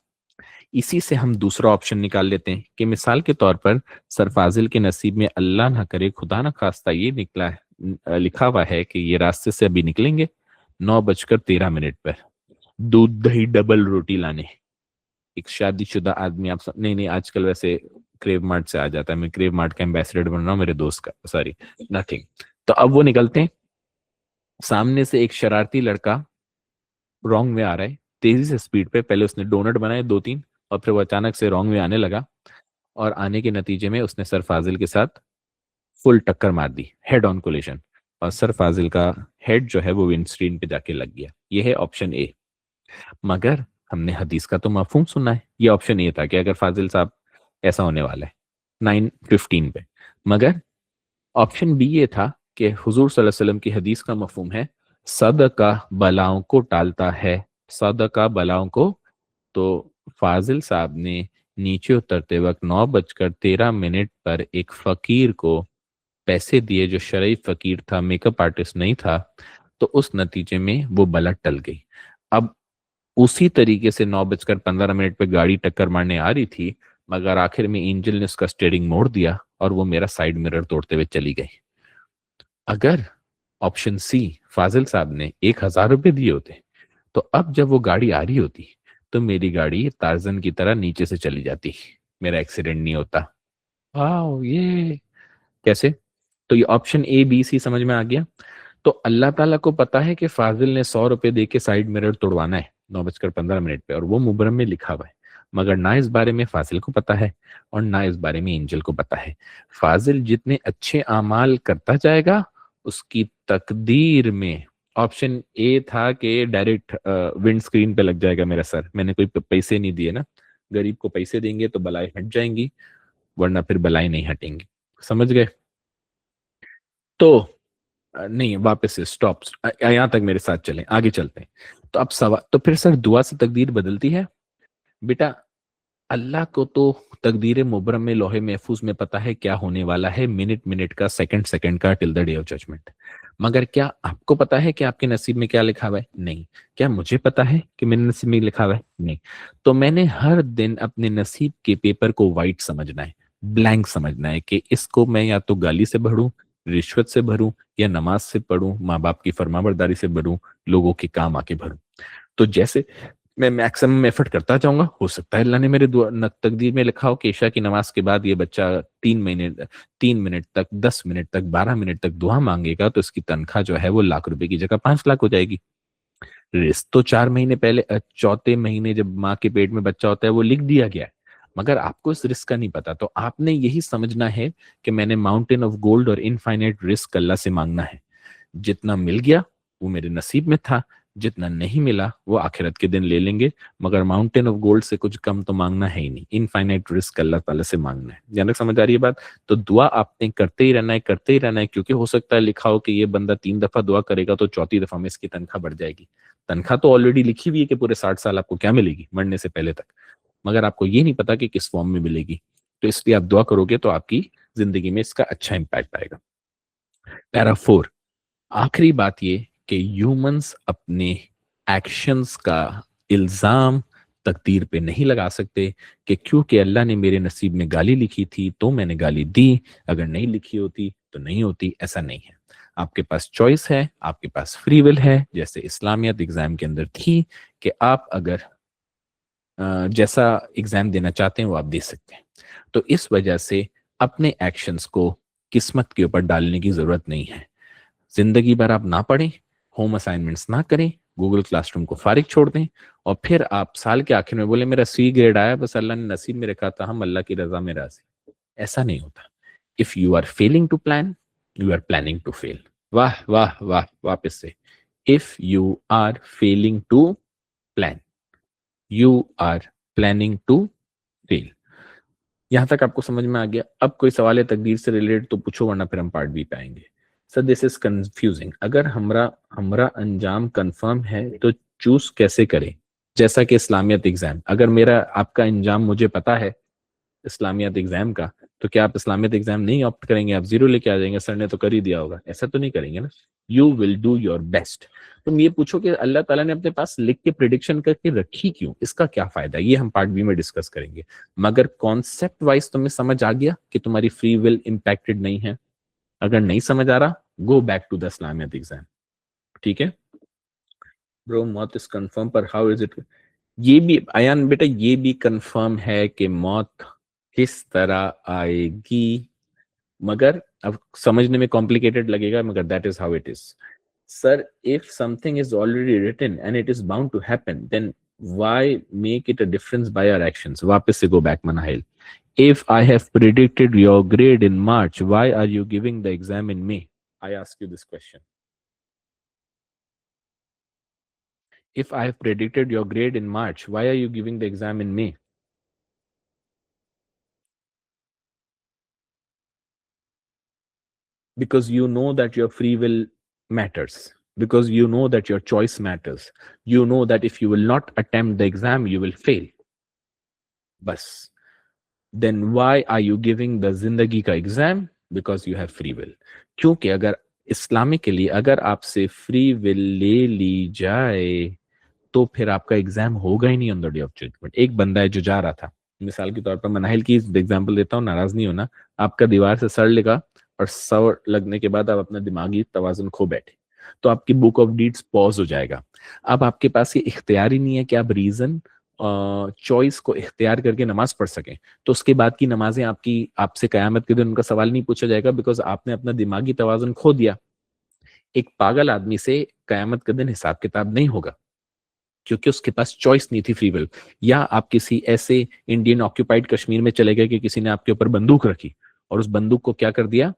इसी से हम दूसरा ऑप्शन निकाल लेते हैं कि मिसाल के तौर पर सरफाजिल के नसीब में अल्लाह ना करे, खुदा ना खास्ता, ये निकला है, लिखा हुआ है कि ये रास्ते से अभी निकलेंगे 9:13 पर दूध दही डबल रोटी लाने। एक शादीशुदा आदमी, आप सब, नहीं नहीं आजकल वैसे क्रेव मार्ट से आ जाता है, मैं क्रेव मार्ट का एम्बेसडर बन रहा हूँ मेरे दोस्त का, सॉरी नथिंग। तो अब वो निकलते हैं, सामने से एक शरारती लड़का रॉन्ग में आ रहा है तेजी से स्पीड पे, पहले उसने डोनट बनाए 2-3, और फिर वो अचानक से रॉन्ग में आने लगा, और आने के नतीजे में उसने सर फाजिल के साथ फुल टक्कर मार दी, हेड ऑन कोलिशन, और सर फाजिल का हेड जो है वो विंडस्क्रीन पे जाके लग गया। ये है ऑप्शन ए। मगर हमने हदीस का तो मफहूम सुना है, ये ऑप्शन ए था कि अगर फाजिल साहब ऐसा होने वाला है 9:15 पे। मगर ऑप्शन बी ये था कि हुजूर सल्लल्लाहु अलैहि वसल्लम की हदीस का मफहूम है सदका बलाओं को टालता है, सदका बलाओं को। तो फाजिल साहब ने नीचे उतरते वक्त 9:13 पर एक फकीर को पैसे दिए, जो शरई फकीर था, मेकअप आर्टिस्ट नहीं था, तो उस नतीजे में वो बला टल गई। अब उसी तरीके से 9:15 पे गाड़ी टक्कर मारने आ रही थी, मगर आखिर में एंजल ने उसका स्टीयरिंग मोड़ दिया और वो मेरा साइड मिरर तोड़ते हुए चली गई। अगर ऑप्शन सी, फाजिल साहब ने 1,000 रुपए दिए होते, तो अब जब वो गाड़ी आ रही होती तो मेरी गाड़ी टार्जन की तरह नीचे से चली जाती, मेरा एक्सीडेंट नहीं होता। वाह, ये कैसे? तो ये ऑप्शन ए बी सी समझ में आ गया। तो अल्लाह ताला को पता है कि फाजिल ने 100 रुपए दे के साइड मिरर तोड़वाना है 9:15 पे, और वो मुबरम में लिखा हुआ है, मगर ना इस बारे में फाजिल को पता है और ना इस बारे में एंजल को पता है। फाजिल जितने अच्छे अमाल करता जाएगा उसकी तकदीर में, ऑप्शन ए था कि डायरेक्ट विंड स्क्रीन पे लग जाएगा मेरा सर, मैंने कोई पैसे नहीं दिए ना, गरीब को पैसे देंगे तो बलाएं हट जाएंगी, वरना फिर बलाएं नहीं हटेंगी। समझ गए? तो नहीं, वापस से स्टॉप, यहाँ तक मेरे साथ चलें, आगे चलते हैं। तो अब सवाल, तो फिर सर दुआ से तकदीर बदलती है? बेटा अल्लाह को तो तकदीर मुबरम में लोहे महफूज में पता है क्या होने वाला है, मिनट मिनट का, सेकंड सेकंड का, till the day of judgment. मगर क्या आपको पता है कि आपके नसीब में क्या लिखा हुआ है? नहीं। क्या मुझे पता है कि मेरे नसीब में लिखा हुआ है? नहीं। तो मैंने हर दिन अपने नसीब के पेपर को वाइट समझना है, ब्लैंक समझना है कि इसको मैं या तो गाली से भरूं, रिश्वत से भरूं, या नमाज से पढ़ूं, माँ बाप की फरमाबरदारी से भरूं, लोगों के काम आके भरूं। तो जैसे मैं मैक्सिमम एफर्ट करता जाऊंगा, हो सकता है अल्लाह ने मेरे तकदीर में लिखा हो कि ईशा की नमाज के बाद ये बच्चा 3 महीने, 3 मिनट तक, 10 मिनट तक, 12 मिनट तक दुआ मांगेगा तो इसकी तनख्वाह जो है वो ₹1,00,000 की जगह 5 लाख हो जाएगी। रिस्क तो 4 महीने पहले, चौथे महीने जब माँ के पेट में बच्चा होता है वो लिख दिया गया है, मगर आपको इस रिस्क का नहीं पता। तो आपने यही समझना है कि मैंने माउंटेन ऑफ गोल्ड और इनफाइनाइट रिस्क अल्लाह से मांगना है। जितना मिल गया वो मेरे नसीब में था, जितना नहीं मिला वो आखिरत के दिन ले लेंगे, मगर माउंटेन ऑफ गोल्ड से कुछ कम तो मांगना है ही नहीं, इनफाइनाइट रिस्क अल्लाह ताला से मांगना है। जहां तक समझ आ रही है बात? तो दुआ आपने करते ही रहना है, करते ही रहना है, क्योंकि हो सकता है लिखा हो कि ये बंदा 3 दफा दुआ करेगा तो चौथी दफा में इसकी तनख्वाह बढ़ जाएगी। तनख्वाह तो ऑलरेडी लिखी हुई है कि पूरे 60 साल आपको क्या मिलेगी मरने से पहले तक, मगर आपको ये नहीं पता कि किस फॉर्म में मिलेगी। तो इसलिए आप दुआ करोगे तो आपकी जिंदगी में इसका अच्छा इंपैक्ट आएगा। पैरा 4, आखिरी बात ये कि ह्यूमंस अपने एक्शंस का इल्जाम तकदीर पे नहीं लगा सकते कि क्योंकि अल्लाह ने मेरे नसीब में गाली लिखी थी तो मैंने गाली दी, अगर नहीं लिखी होती तो नहीं होती। ऐसा नहीं है। आपके पास चॉइस है, आपके पास फ्री विल है, जैसे इस्लामियत एग्जाम के अंदर थी कि आप अगर जैसा एग्जाम देना चाहते हैं वो आप दे सकते हैं। तो इस वजह से अपने एक्शंस को किस्मत के ऊपर डालने की जरूरत नहीं है। जिंदगी भर आप ना पढ़ें, होम असाइनमेंट्स ना करें, गूगल क्लासरूम को फारिग छोड़ दें, और फिर आप साल के आखिर में बोले मेरा सी ग्रेड आया, बस अल्लाह ने नसीब में रखा था, हम अल्लाह की रजा में राजी। ऐसा नहीं होता। If you are failing to plan, you are planning to fail. वाह वाह वाह, वापस से, if you are failing to plan, you are planning to fail. यहां तक आपको समझ में आ गया? अब कोई सवाल है तकदीर से रिलेटेड तो पूछो, वरना फिर हम पार्ट बी पे आएंगे। सर दिस इज कंफ्यूजिंग, अगर हमरा हमरा अंजाम कंफर्म है तो चूज कैसे करें? जैसा कि इस्लामियत एग्जाम, अगर मेरा आपका अंजाम मुझे पता है इस्लामियत एग्जाम का, तो क्या आप इस्लामियत एग्जाम नहीं ऑप्ट करेंगे? आप 0 लेके आ जाएंगे, सर ने तो कर ही दिया होगा, ऐसा तो नहीं करेंगे ना। You will do your best. तुम ये पूछो कि अल्लाह ताला ने अपने पास लिख के प्रिडिक्शन करके रखी क्यों, इसका क्या फायदा, ये हम पार्ट बी में डिस्कस करेंगे। मगर कॉन्सेप्ट वाइज तुम्हें समझ आ गया कि तुम्हारी फ्री विल इम्पैक्टेड नहीं है? अगर नहीं समझ आ रहा, go back to the Islamiyat exam. ठीक है ब्रो, मौत इज कंफर्म, पर हाउ इज इट? ये भी अयान बेटा, ये भी कंफर्म है कि मौत किस तरह आएगी, मगर अब समझने में कॉम्प्लिकेटेड लगेगा, मगर that is how it is. Sir if something is already written and it is bound to happen, then why make it a difference by our actions? वापस से go back Manahil, if I have predicted your grade in March, why are you giving the exam in May? I ask you this question. If I have predicted your grade in March, why are you giving the exam in May? Because you know that your free will matters, because you know that your choice matters, you know that if you will not attempt the exam you will fail. Bas. Then why are you giving the जिंदगी का exam? Because you have free will. क्योंकि अगर इस्लामिकली अगर आपसे फ्री विल ले ली जाए तो फिर आपका एग्जाम होगा ही नहीं on the day of judgment. एक बंदा है जो जा रहा था, मिसाल के तौर पर मनाहिल की एग्जांपल देता हूँ, नाराज नहीं होना, आपका दीवार से सर लगा और सर लगने के बाद आप अपना दिमागी तवाजुन खो बैठे, तो आपकी बुक ऑफ डीड्स पॉज हो जाएगा। अब आपके पास ये इख्तियार ही नहीं है कि आप रीजन चॉइस को इख्तियार करके नमाज पढ़ सकें, तो उसके बाद की नमाजें आपकी, आपसे कयामत के दिन उनका सवाल नहीं पूछा जाएगा, बिकॉज आपने अपना दिमागी तवाजुन खो दिया। एक पागल आदमी से कयामत के दिन हिसाब किताब नहीं होगा। क्योंकि उसके पास चॉइस नहीं थी, फ्री विल। या आप किसी ऐसे इंडियन ऑक्यूपाइड कश्मीर में चले गए कि किसी ने आपके ऊपर बंदूक रखी और उस बंदूक को क्या कर दिया,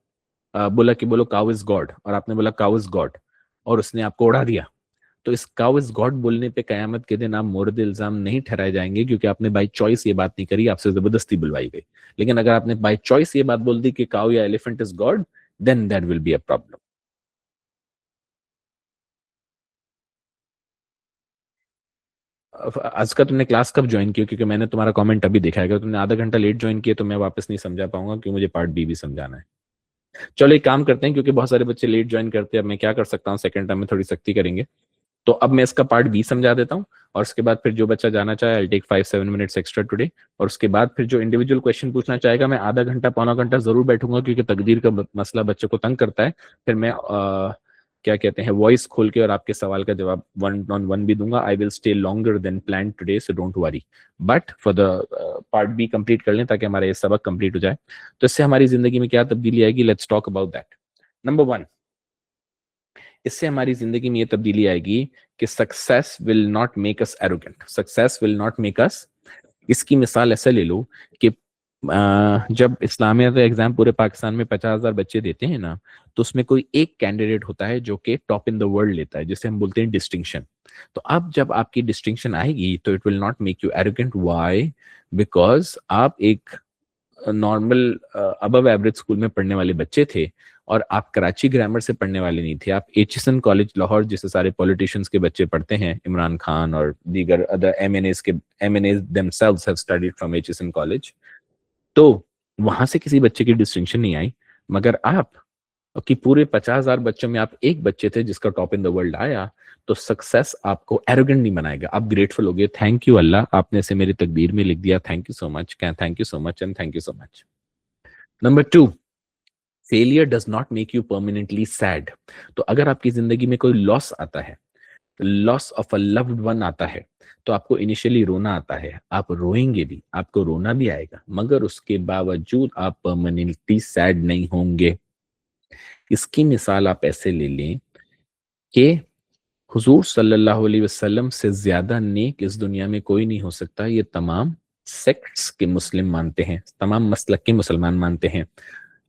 बोला कि बोलो काउ इज गॉड, और आपने बोला काउ इज गॉड, और उसने आपको उड़ा दिया। तो इस काउ इज गॉड बोलने पे कयामत के दिन आप मोर्द इल्जाम नहीं ठहराए जाएंगे, क्योंकि आपने बाई चॉइस ये बात नहीं करी, आपसे जबरदस्ती बुलवाई गई। लेकिन अगर आपने बाई चॉइस ये बात बोल दी कि काउ या elephant is god, then that will be a problem. आज का तुमने क्लास कब ज्वाइन किया? क्योंकि मैंने तुम्हारा कमेंट अभी देखा है, अगर तुमने आधा घंटा लेट ज्वाइन किया तो मैं वापस नहीं समझा पाऊंगा, क्योंकि मुझे पार्ट बी भी समझाना है। चलो एक काम करते हैं, क्योंकि बहुत सारे बच्चे लेट ज्वाइन करते हैं, अब मैं क्या कर सकता हूँ, सेकंड टाइम में थोड़ी सख्ती करेंगे। तो अब मैं इसका पार्ट बी समझा देता हूँ, और उसके बाद फिर जो बच्चा जाना चाहे, I take 5-7 minutes extra today. और उसके बाद फिर जो इंडिविजुअल क्वेश्चन पूछना चाहेगा, मैं आधा घंटा पौना घंटा जरूर बैठूंगा, क्योंकि तकदीर का मसला बच्चे को तंग करता है। फिर मैं क्या कहते हैं, वॉइस खोल के और आपके सवाल का जवाब 1-on-1 भी दूंगा। I will stay longer than plan today, so don't worry. But for the part B complete कर लें, ताकि हमारा ये सबक कंप्लीट हो जाए। तो इससे हमारी जिंदगी में क्या तब्दीली आएगी, let's talk about that. Number 1, इससे हमारी जिंदगी में ये तब्दीली आएगी कि success will not make us arrogant, success will not make us. इसकी मिसाल ऐसे ले लो कि जब इस्लामिया का एग्जाम पूरे पाकिस्तान में 50,000 बच्चे देते हैं ना, तो उसमें कोई एक कैंडिडेट होता है जो कि टॉप इन द वर्ल्ड लेता है, जिसे हम बोलते हैं डिस्टिंक्शन। तो अब जब आपकी डिस्टिंक्शन आएगी तो it will not make you arrogant. Why? Because आप एक नॉर्मल अबव एवरेज स्कूल में पढ़ने वाले बच्चे थे, और आप कराची ग्रामर से पढ़ने वाले नहीं थे। आप एचिसन कॉलेज लाहौर, जिसे सारे पॉलिटिशियंस के बच्चे पढ़ते हैं, इमरान खान और दीगर अदर एमएनएस के, MNS themselves have studied from Aitchison college. तो वहां से किसी बच्चे की डिस्टिंक्शन नहीं आई। मगर आप कि पूरे 50,000 बच्चों में आप एक बच्चे थे जिसका टॉप इन द वर्ल्ड आया, तो सक्सेस आपको एरोगेंट नहीं बनाएगा। आप ग्रेटफुल होगे, थैंक यू अल्लाह, आपने से मेरी तकदीर में लिख दिया, thank you so much, thank you so much and thank you so much. Number 2, failure does not make you permanently sad. तो अगर आपकी जिंदगी में कोई लॉस आता है, loss of a loved one आता है, तो आपको इनिशियली रोना आता है, आप रोएंगे भी, आपको रोना भी आएगा, मगर उसके बावजूद आप परमानेंटली सैड नहीं होंगे। इसकी मिसाल आप ऐसे ले लें कि हुजूर सल्लल्लाहु अलैहि वसल्लम से ज्यादा नेक इस दुनिया में कोई नहीं हो सकता, ये तमाम सेक्ट्स के मुस्लिम मानते हैं, तमाम मसलक के मुसलमान मानते हैं।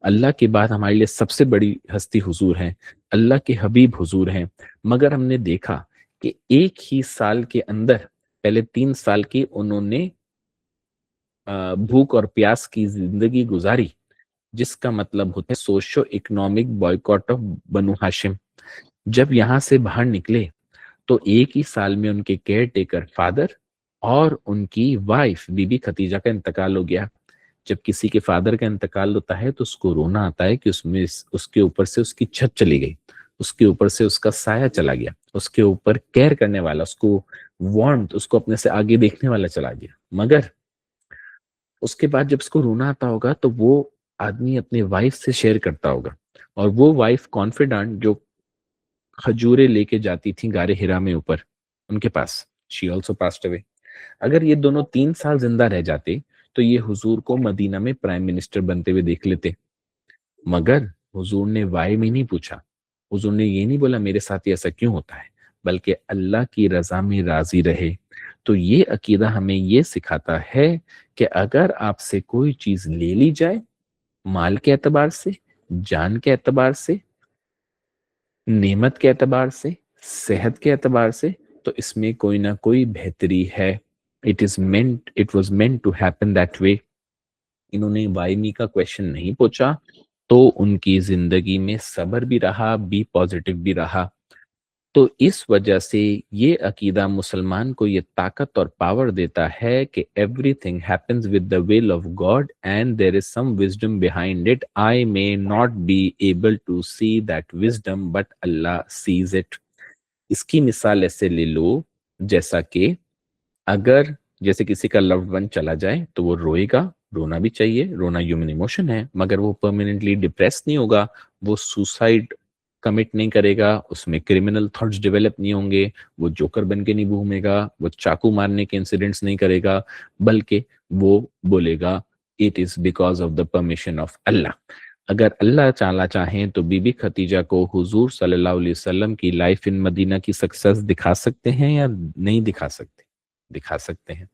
अल्लाह के बाद हमारे लिए सबसे बड़ी हस्ती हुजूर हैं, अल्लाह के हबीब हुजूर हैं। मगर हमने देखा कि एक ही साल के अंदर पहले 3 साल की उन्होंने भूख और प्यास की जिंदगी गुजारी, जिसका मतलब होता है सोशो इकोनॉमिक बॉयकॉट ऑफ बनु हाशिम। जब यहाँ से बाहर निकले तो एक ही साल में उनके केयर टेकर फादर और उनकी वाइफ बीबी खतीजा का इंतकाल हो गया। जब किसी के फादर का इंतकाल होता है तो उसको रोना आता है कि उसमें उसके ऊपर से उसकी छत चली गई, उसके ऊपर से उसका साया चला गया, उसके ऊपर केयर करने वाला, उसको वार्मथ, उसको अपने से आगे देखने वाला चला गया। मगर उसके बाद जब उसको रोना आता होगा तो वो आदमी अपने वाइफ से शेयर करता होगा, और वो वाइफ कॉन्फिडेंट जो खजूरें लेके जाती थी गारे हिरा में ऊपर उनके पास, शी ऑल्सो पास्ड अवे। अगर ये दोनों 3 साल जिंदा रह जाते तो ये हुजूर को मदीना में प्राइम मिनिस्टर बनते हुए देख लेते। मगर हुजूर ने वाई में नहीं पूछा, हुजूर ने ये नहीं बोला मेरे साथ ये ऐसा क्यों होता है, बल्कि अल्लाह की रजा में राजी रहे। तो ये अकीदा हमें ये सिखाता है कि अगर आपसे कोई चीज ले ली जाए, माल के एतबार से, जान के एतबार से, नेमत के एतबार से, सेहत के एतबार से, तो इसमें कोई ना कोई बेहतरी है। It was meant to happen that way. इन्होंने वायमी का क्वेश्चन नहीं पूछा, तो उनकी जिंदगी में सब्र भी रहा, बी पॉजिटिव भी रहा। तो इस वजह से ये अकीदा मुसलमान को ये ताकत और पावर देता है कि everything happens with the will of God and there is some wisdom behind it. I may not be able to see that wisdom, but Allah sees it. इसकी मिसाल ऐसे ले लो, जैसा कि अगर जैसे किसी का लव्ड वन चला जाए तो वो रोएगा, रोना भी चाहिए, रोना ह्यूमन इमोशन है, मगर वो परमानेंटली डिप्रेस नहीं होगा, वो सुसाइड कमिट नहीं करेगा, उसमें क्रिमिनल थॉट्स डेवलप नहीं होंगे, वो जोकर बन के नहीं घूमेगा, वो चाकू मारने के इंसिडेंट्स नहीं करेगा, बल्कि वो बोलेगा it is because of the permission of Allah. अगर अल्लाह ताला चाहें तो बीबी खतीजा को हुजूर सल्लल्लाहु अलैहि वसल्लम की लाइफ इन मदीना की सक्सेस दिखा सकते हैं या नहीं दिखा सकते? दिखा सकते हैं।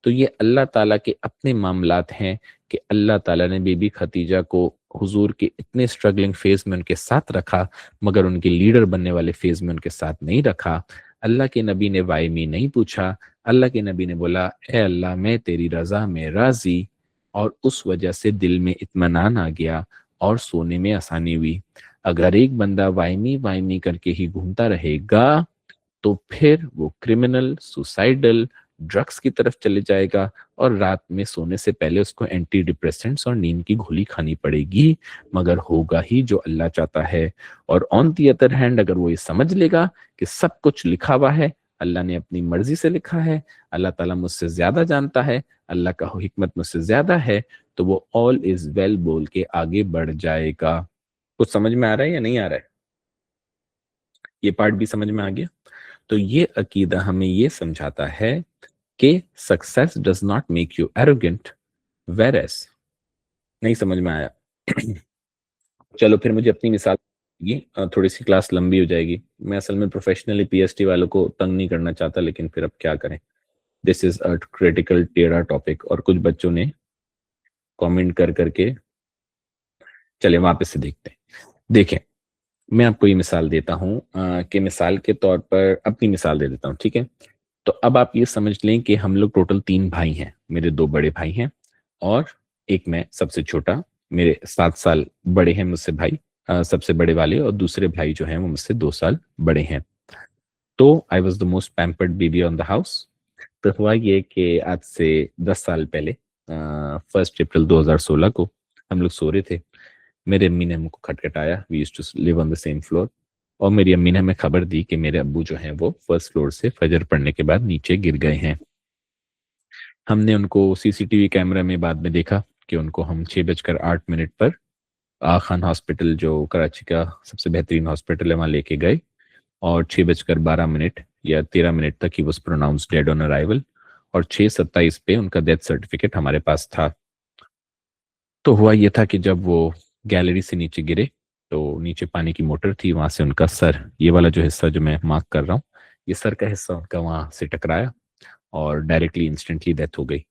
तो ये अल्लाह ताला के अपने मामलात हैं कि अल्लाह ताला ने बीबी खतीजा को हुजूर के इतने स्ट्रगलिंग फेज में उनके साथ रखा, मगर उनके लीडर बनने वाले फेज में उनके साथ नहीं रखा। अल्लाह के नबी ने वायमी नहीं पूछा। अल्लाह के नबी ने बोला, ए अल्लाह, मैं तेरी रजा में राजी, और उस वजह से दिल में इत्मीनान आ गया और सोने में आसानी हुई। अगर एक बंदा वायमी वायमी करके ही घूमता रहेगा तो फिर वो क्रिमिनल, सुसाइडल, ड्रग्स की तरफ चले जाएगा, और रात में सोने से पहले उसको एंटी डिप्रेसेंट्स और नींद की गोली खानी पड़ेगी, मगर होगा ही जो अल्लाह चाहता है। और ऑन दी अदर हैंड, अगर वो ये समझ लेगा कि सब कुछ लिखा हुआ है, अल्लाह ने अपनी मर्जी से लिखा है, अल्लाह ताला मुझसे ज्यादा जानता है, अल्लाह का हिकमत मुझसे ज्यादा है, तो वो ऑल इज वेल बोल के आगे बढ़ जाएगा। कुछ समझ में आ रहा है या नहीं आ रहा है? ये पार्ट भी समझ में आ गया? तो ये अकीदा हमें ये समझाता है कि success does not make you arrogant, whereas. नहीं समझ में आया? चलो फिर मुझे अपनी मिसाल ये थोड़ी सी क्लास लंबी हो जाएगी। मैं असल में प्रोफेशनली पीएचडी वालों को तंग नहीं करना चाहता, लेकिन फिर अब क्या करें, दिस इज अ क्रिटिकल टेढ़ा टॉपिक। और कुछ बच्चों ने कमेंट कर करके, चले वापस से देखते हैं। देखें, मैं आपको ये मिसाल देता हूँ कि मिसाल के तौर पर अपनी मिसाल दे देता हूँ, ठीक है? तो अब आप ये समझ लें कि हम लोग टोटल 3 भाई हैं। मेरे 2 बड़े भाई हैं और एक मैं सबसे छोटा। मेरे 7 साल बड़े हैं मुझसे भाई, सबसे बड़े वाले, और दूसरे भाई जो हैं वो मुझसे 2 साल बड़े हैं। तो I was the most pampered baby on the house. तो हुआ ये कि आज से 10 साल पहले 1 अप्रैल 2016 को हम लोग सो रहे थे। मेरी अम्मी ने हमको खटखटाया। We used to live on the same floor. और मेरी अम्मी ने हमें खबर दी कि मेरे अब्बू जो हैं वो फर्स्ट फ्लोर से फजर पड़ने के बाद नीचे गिर गए हैं। हमने उनको सीसीटीवी कैमरा में बाद में देखा कि उनको हम 6:08 पर खान हॉस्पिटल, जो कराची का सबसे बेहतरीन हॉस्पिटल है, वहाँ लेके गए। और 6:12 या 13 तक ही was pronounce dead on arrival. और 6:27 पे उनका डेथ सर्टिफिकेट हमारे पास था। तो हुआ ये था कि जब वो गैलरी से नीचे गिरे तो नीचे पानी की मोटर थी, वहां से उनका सर, ये वाला जो हिस्सा जो मैं मार्क कर रहा हूँ, ये सर का हिस्सा उनका वहां से टकराया और डायरेक्टली इंस्टेंटली डेथ हो गई।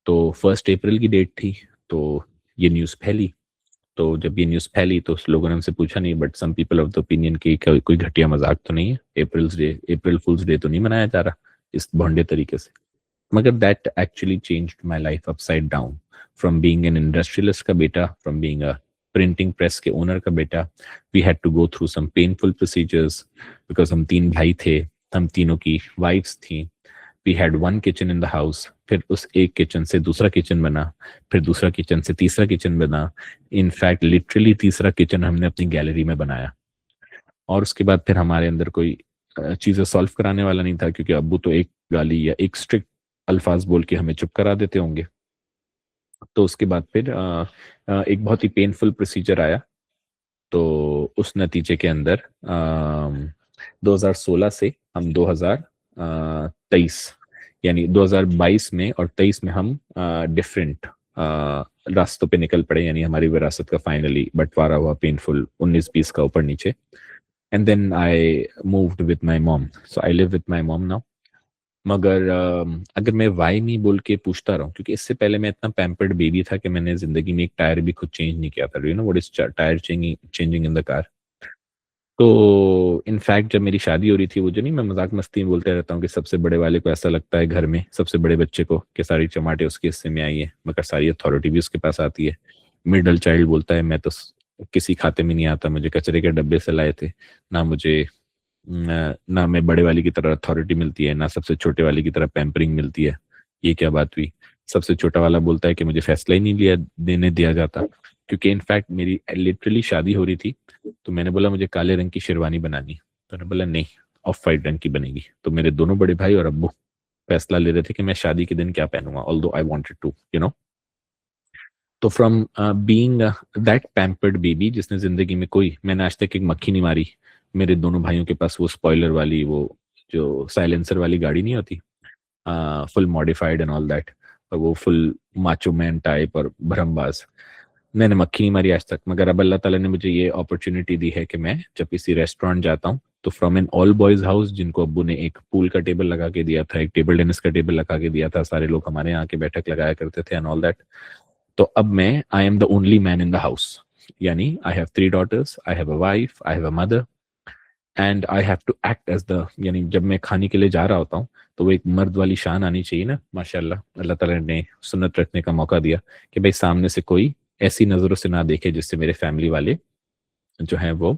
तो 1 अप्रैल की डेट थी। तो ये न्यूज़ फैली। तो जब ये न्यूज़ फैली तो उस लोगों ने हमसे पूछा नहीं, but some people of the opinion की कोई घटिया मजाक तो नहीं है, अप्रैल फुल्स डे तो नहीं मनाया जा रहा इस भोंडे तरीके से। मगर that actually changed my life upside down. From being an industrialist का बेटा, from being a printing press के ओनर का बेटा, we had to go through some painful procedures, because हम 3 भाई थे, हम तीनों की वाइफ्स थी। We had one kitchen in the house, फिर उस एक किचन से दूसरा किचन बना, फिर दूसरा किचन से तीसरा किचन बना। इनफैक्ट लिटरली तीसरा किचन हमने अपनी गैलरी में बनाया। और उसके बाद फिर हमारे अंदर कोई चीज़ें सॉल्व कराने वाला नहीं था, क्योंकि अब्बू तो एक गाली या एक स्ट्रिक्ट अल्फाज बोल के हमें चुप करा देते होंगे। तो उसके बाद फिर एक बहुत ही पेनफुल प्रोसीजर आया। तो उस नतीजे के अंदर 2016 से हम 2023, यानी 2022 में और 23 में हम डिफरेंट रास्तों पे निकल पड़े, यानी हमारी विरासत का फाइनली बंटवारा हुआ, पेनफुल 19-20 का ऊपर नीचे। And then I moved with my mom, so I live with my mom now. मगर अगर मैं वाई मी बोल के पूछता रहूं, क्योंकि इससे पहले मैं इतना पैम्पर्ड बेबी था कि मैंने जिंदगी में एक टायर भी खुद चेंज नहीं किया था। You know what is tyre changing in the car. तो इनफैक्ट जब मेरी शादी हो रही थी, वो जो नहीं, मैं मजाक मस्ती में बोलते रहता हूँ कि सबसे बड़े वाले को ऐसा लगता है घर में, सबसे बड़े बच्चे को, कि सारी चमाटे उसके हिस्से में आई है, मगर सारी अथॉरिटी भी उसके पास आती है। मिडल चाइल्ड बोलता है मैं तो किसी खाते में नहीं आता, मुझे कचरे के डब्बे से लाए थे, ना मुझे ना मैं बड़े वाली की तरह अथॉरिटी मिलती है, ना सबसे छोटे वाली की तरह पैम्परिंग मिलती है। ये क्या बात हुई? सबसे छोटा वाला बोलता है कि मुझे फैसला ही नहीं लिया देने दिया जाता, क्योंकि इनफैक्ट मेरी लिटरली शादी हो रही थी। तो मैंने बोला मुझे काले रंग की शेरवानी बनानी, तो उन्होंने बोला नहीं, ऑफ वाइट रंग की बनेगी। तो मेरे दोनों बड़े भाई और अब्बू फैसला ले रहे थे कि मैं शादी के दिन क्या पहनूंगा, although I wanted to, you know. तो from being that pampered baby, जिसने जिंदगी में कोई, मैंने आज तक एक मक्खी नहीं मारी। मेरे दोनों भाइयों के पास वो स्पॉइलर वाली, वो जो साइलेंसर वाली गाड़ी नहीं होती, full modified and all that, और वो फुल माचो मैन टाइप और भरमबाज। मैंने मक्खी नहीं मारी आज तक, मगर अब अल्लाह ताला ने मुझे ये अपॉर्चुनिटी दी है कि मैं जब किसी रेस्टोरेंट जाता हूँ तो from an all boys house, जिनको अब्बू ने एक पूल का टेबल लगा के दिया था, एक टेबल टेनिस का टेबल लगा के दिया था, सारे लोग हमारे यहाँ के बैठक लगाया करते थे एंड ऑल दैट, तो अब मैं I am the only man in the house. यानी I have 3 daughters, I have a wife, I have a mother, and I have to act as the, यानी जब मैं खाने के लिए जा रहा होता हूँ तो वो एक मर्द वाली शान आनी चाहिए ना, माशाल्लाह अल्लाह ताला ने सुन्नत रखने का मौका दिया कि भाई सामने से कोई ऐसी नजरों से ना देखे जिससे मेरे फैमिली वाले जो हैं वो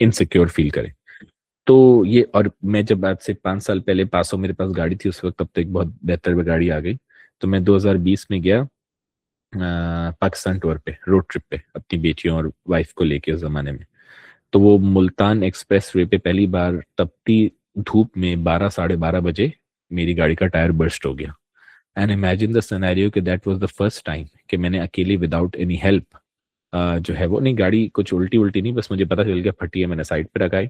इनसिक्योर फील करें। तो ये, और मैं जब आज से 5 साल पहले पास हो, मेरे पास गाड़ी थी उस वक्त, तब तो एक बहुत बेहतर गाड़ी आ गई, तो मैं 2020 में गया पाकिस्तान टूर पे, रोड ट्रिप पे, अपनी बेटियों और वाइफ को लेके उस जमाने में। तो वो मुल्तान एक्सप्रेस वे पे पहली बार तपती धूप में 12 साढ़े 12 बजे मेरी गाड़ी का टायर बर्स्ट हो गया। एंड इमेजिन द सिनेरियो कि that was the first time कि मैंने अकेले विदाउट एनी हेल्प जो है वो, नहीं गाड़ी कुछ उल्टी उल्टी नहीं, बस मुझे पता चल गया फटी है, मैंने साइड पे लगाई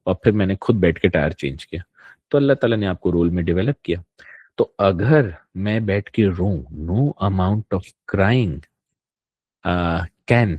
और फिर मैंने खुद बैठ के टायर चेंज किया। तो अल्लाह ताला ने आपको रोल में डेवलप किया। तो अगर मैं बैठ के रो, no amount of crying can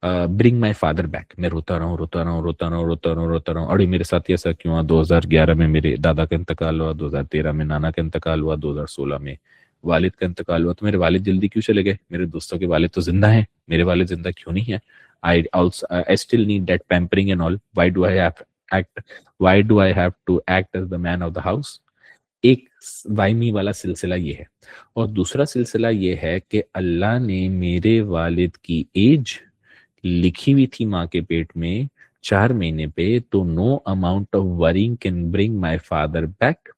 bring my father back. मैं रोता रहा हूँ, रोता रहा हूँ, रोता रहा हूँ, रोता रहा हूँ, रोता रहा हूँ, अरे मेरे साथ ऐसा क्यों हुआ, 2011 में मेरे दादा का इंतकाल हुआ, 2013 में नाना का इंतकाल हुआ, 2016 में वालिद का इंतकाल हुआ, तो मेरे वालिद जल्दी क्यों चले गए, मेरे दोस्तों के वालिद तो जिंदा हैं, मेरे वालिद जिंदा क्यों नहीं है। I still need that pampering and all, why do I have to act as the man of the house. एक वाइमी वाला सिलसिला ये है, और दूसरा सिलसिला ये है कि अल्लाह ने मेरे वालिद की एज लिखी हुई थी माँ के पेट में 4 महीने पे, तो no amount of worrying can bring my father back.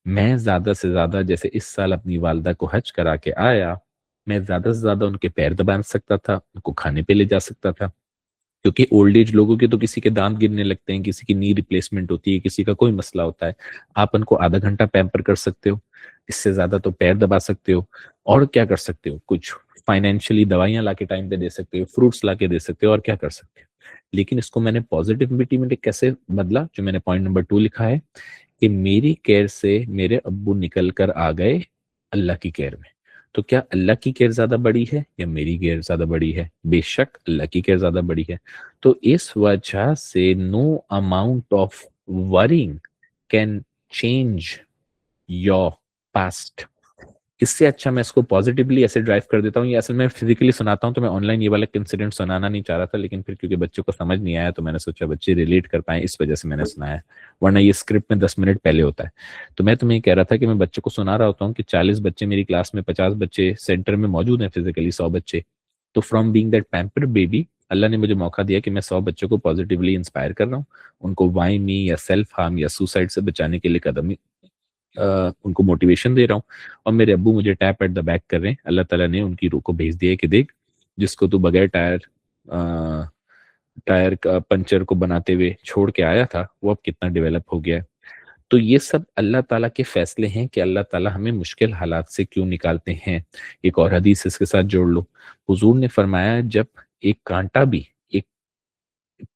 मैं ज्यादा से ज्यादा, जैसे इस साल अपनी वालदा को हज करा के आया, मैं ज्यादा से ज्यादा उनके पैर दबा सकता था, उनको खाने पे ले जा सकता था, क्योंकि ओल्ड एज लोगों के तो किसी के दांत गिरने लगते हैं, किसी की नी रिप्लेसमेंट होती है, किसी का कोई मसला होता है, आप उनको आधा घंटा पैम्पर कर सकते हो, इससे ज्यादा तो पैर दबा सकते हो, और क्या कर सकते हो, कुछ फाइनेंशियली दवाइयां ला के टाइम पे दे सकते हो, फ्रूट्स ला के दे सकते हो, और क्या कर सकते हो। लेकिन इसको मैंने पॉजिटिविटी में कैसे बदला, जो मैंने पॉइंट नंबर 2 लिखा है कि मेरी केयर से मेरे अब्बू निकल कर आ गए अल्लाह की केयर में। तो क्या अल्लाह की केयर ज्यादा बड़ी है या मेरी केयर ज्यादा बड़ी है? बेशक अल्लाह की केयर ज्यादा बड़ी है। तो इस वजह से no amount of worrying can change your past. इससे अच्छा मैं इसको पॉजिटिवली ऐसे ड्राइव कर देता हूँ, ये असल में फिजिकली सुनाता हूँ, तो मैं ऑनलाइन ये वाला इंसिडेंट सुनाना नहीं चाह रहा था, लेकिन फिर क्योंकि बच्चों को समझ नहीं आया तो मैंने सोचा बच्चे रिलेट कर पाए, इस वजह से मैंने सुनाया, वरना ये स्क्रिप्ट में 10 मिनट पहले होता है। तो मैं तुम्हें कह रहा था कि मैं बच्चों को सुना रहा होता हूँ कि 40 बच्चे मेरी क्लास में, 50 बच्चे सेंटर में मौजूद हैं, फिजिकली 100 बच्चे। तो from being that pamper baby, Allah ने मुझे मौका दिया कि मैं 100 बच्चों को पॉजिटिवली इंस्पायर कर रहा हूँ, उनको वाई मी या सेल्फ हार्म या सुसाइड से बचाने के लिए कदम उनको मोटिवेशन दे रहा हूँ। और मेरे अब्बू मुझे टैप एट द बैक कर रहे हैं, अल्लाह ताला ने उनकी रूह को भेज दिया है कि देख, जिसको तू बगैर टायर का पंचर को बनाते हुए छोड़ के आया था, वो अब कितना डेवलप हो गया है। तो ये सब अल्लाह ताला के फैसले हैं कि अल्लाह ताला हमें मुश्किल हालात से क्यों निकालते हैं। एक और हदीस इसके साथ जोड़ लो, हुजूर ने फरमाया जब एक कांटा भी, एक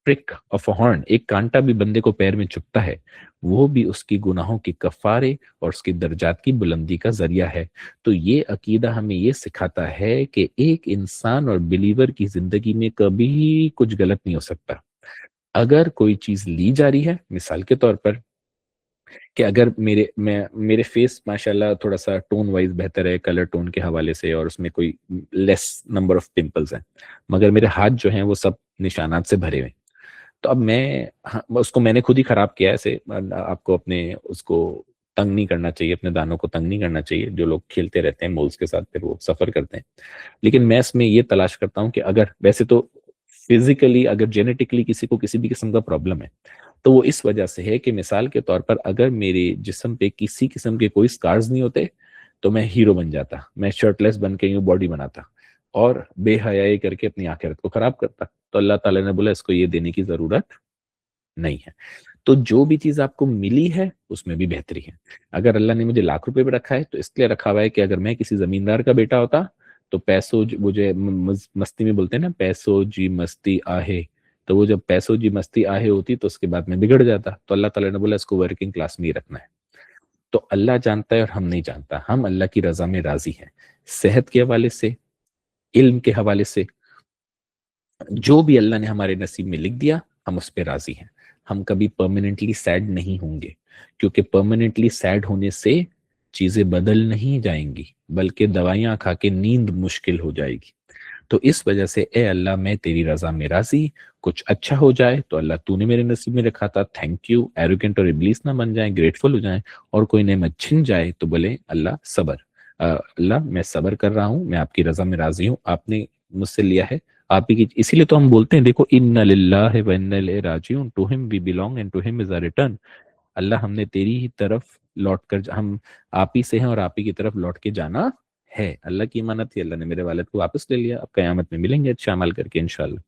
प्रिक ऑफ अ हॉर्न, एक कांटा भी बंदे को पैर में चुभता है, वो भी उसकी गुनाहों के कफारे और उसकी दर्जात की बुलंदी का जरिया है। तो ये अकीदा हमें ये सिखाता है कि एक इंसान और बिलीवर की जिंदगी में कभी कुछ गलत नहीं हो सकता। अगर कोई चीज ली जा रही है, मिसाल के तौर पर कि अगर मेरे फेस माशाल्लाह थोड़ा सा टोन वाइज बेहतर है कलर टोन के हवाले से, और उसमें कोई लेस नंबर ऑफ पिंपल्स हैं, मगर मेरे हाथ जो हैं वो सब निशानात से भरे हुए हैं, तो अब मैं, हाँ, उसको मैंने खुद ही खराब किया है ऐसे। आपको अपने उसको तंग नहीं करना चाहिए, अपने दानों को तंग नहीं करना चाहिए। जो लोग खेलते रहते हैं मोल्स के साथ फिर वो सफर करते हैं। लेकिन मैं इसमें ये तलाश करता हूँ कि अगर वैसे तो फिजिकली अगर जेनेटिकली किसी को किसी भी किस्म का प्रॉब्लम है, तो वो इस वजह से है कि मिसाल के तौर पर अगर मेरे जिस्म पे किसी किस्म के कोई स्कार्स नहीं होते तो मैं हीरो बन जाता, मैं शर्टलेस बन के यूं बॉडी बनाता और बेहयाई करके अपनी आखिरत को खराब करता। तो अल्लाह ताला ने बोला इसको ये देने की जरूरत नहीं है। तो जो भी चीज आपको मिली है उसमें भी बेहतरी है। अगर अल्लाह ने मुझे लाख रुपए पे रखा है तो इसलिए रखा हुआ है कि अगर मैं किसी जमींदार का बेटा होता तो पैसों वो जो मस्ती में बोलते हैं ना, पैसों जी मस्ती आहे, तो वो जब पैसों जी मस्ती आहे होती तो उसके बाद में बिगड़ जाता। तो अल्लाह ताला ने बोला इसको वर्किंग क्लास में ही रखना है। तो अल्लाह जानता है और हम नहीं जानता, हम अल्लाह की रजा में राजी हैं। सेहत के हवाले से इल्म के हवाले से जो भी अल्लाह ने हमारे नसीब में लिख दिया हम उस पर राजी हैं। हम कभी परमानेंटली सैड नहीं होंगे, क्योंकि परमानेंटली सैड होने से चीजें बदल नहीं जाएंगी, बल्कि दवाइयां खा के नींद मुश्किल हो जाएगी। तो इस वजह से ए अल्लाह मैं तेरी रजा में राजी, कुछ अच्छा हो जाए तो अल्लाह तूने मेरे नसीब में रखा था, थैंक यू। एरोगेंट और इब्लीस ना बन जाए, ग्रेटफुल हो जाए। और कोई नेमत छिन जाए तो बोले अल्लाह सबर, अल्लाह मैं सबर कर रहा हूँ, मैं आपकी रजा में राजी हूँ, आपने मुझसे लिया है आप ही की। इसीलिए तो हम बोलते हैं देखो, इन्ना लिल्लाहि व इन्ना इलैहि राजिऊन, to him we belong and to him is our return. Allah हमने तेरी ही तरफ लौट कर, हम आप ही से हैं और आप ही की तरफ लौट के जाना है। अल्लाह की इमानत थी, अल्लाह ने मेरे वालिद को वापस ले लिया। अब कयामत में मिलेंगे अच्छा अमल करके इंशाल्लाह।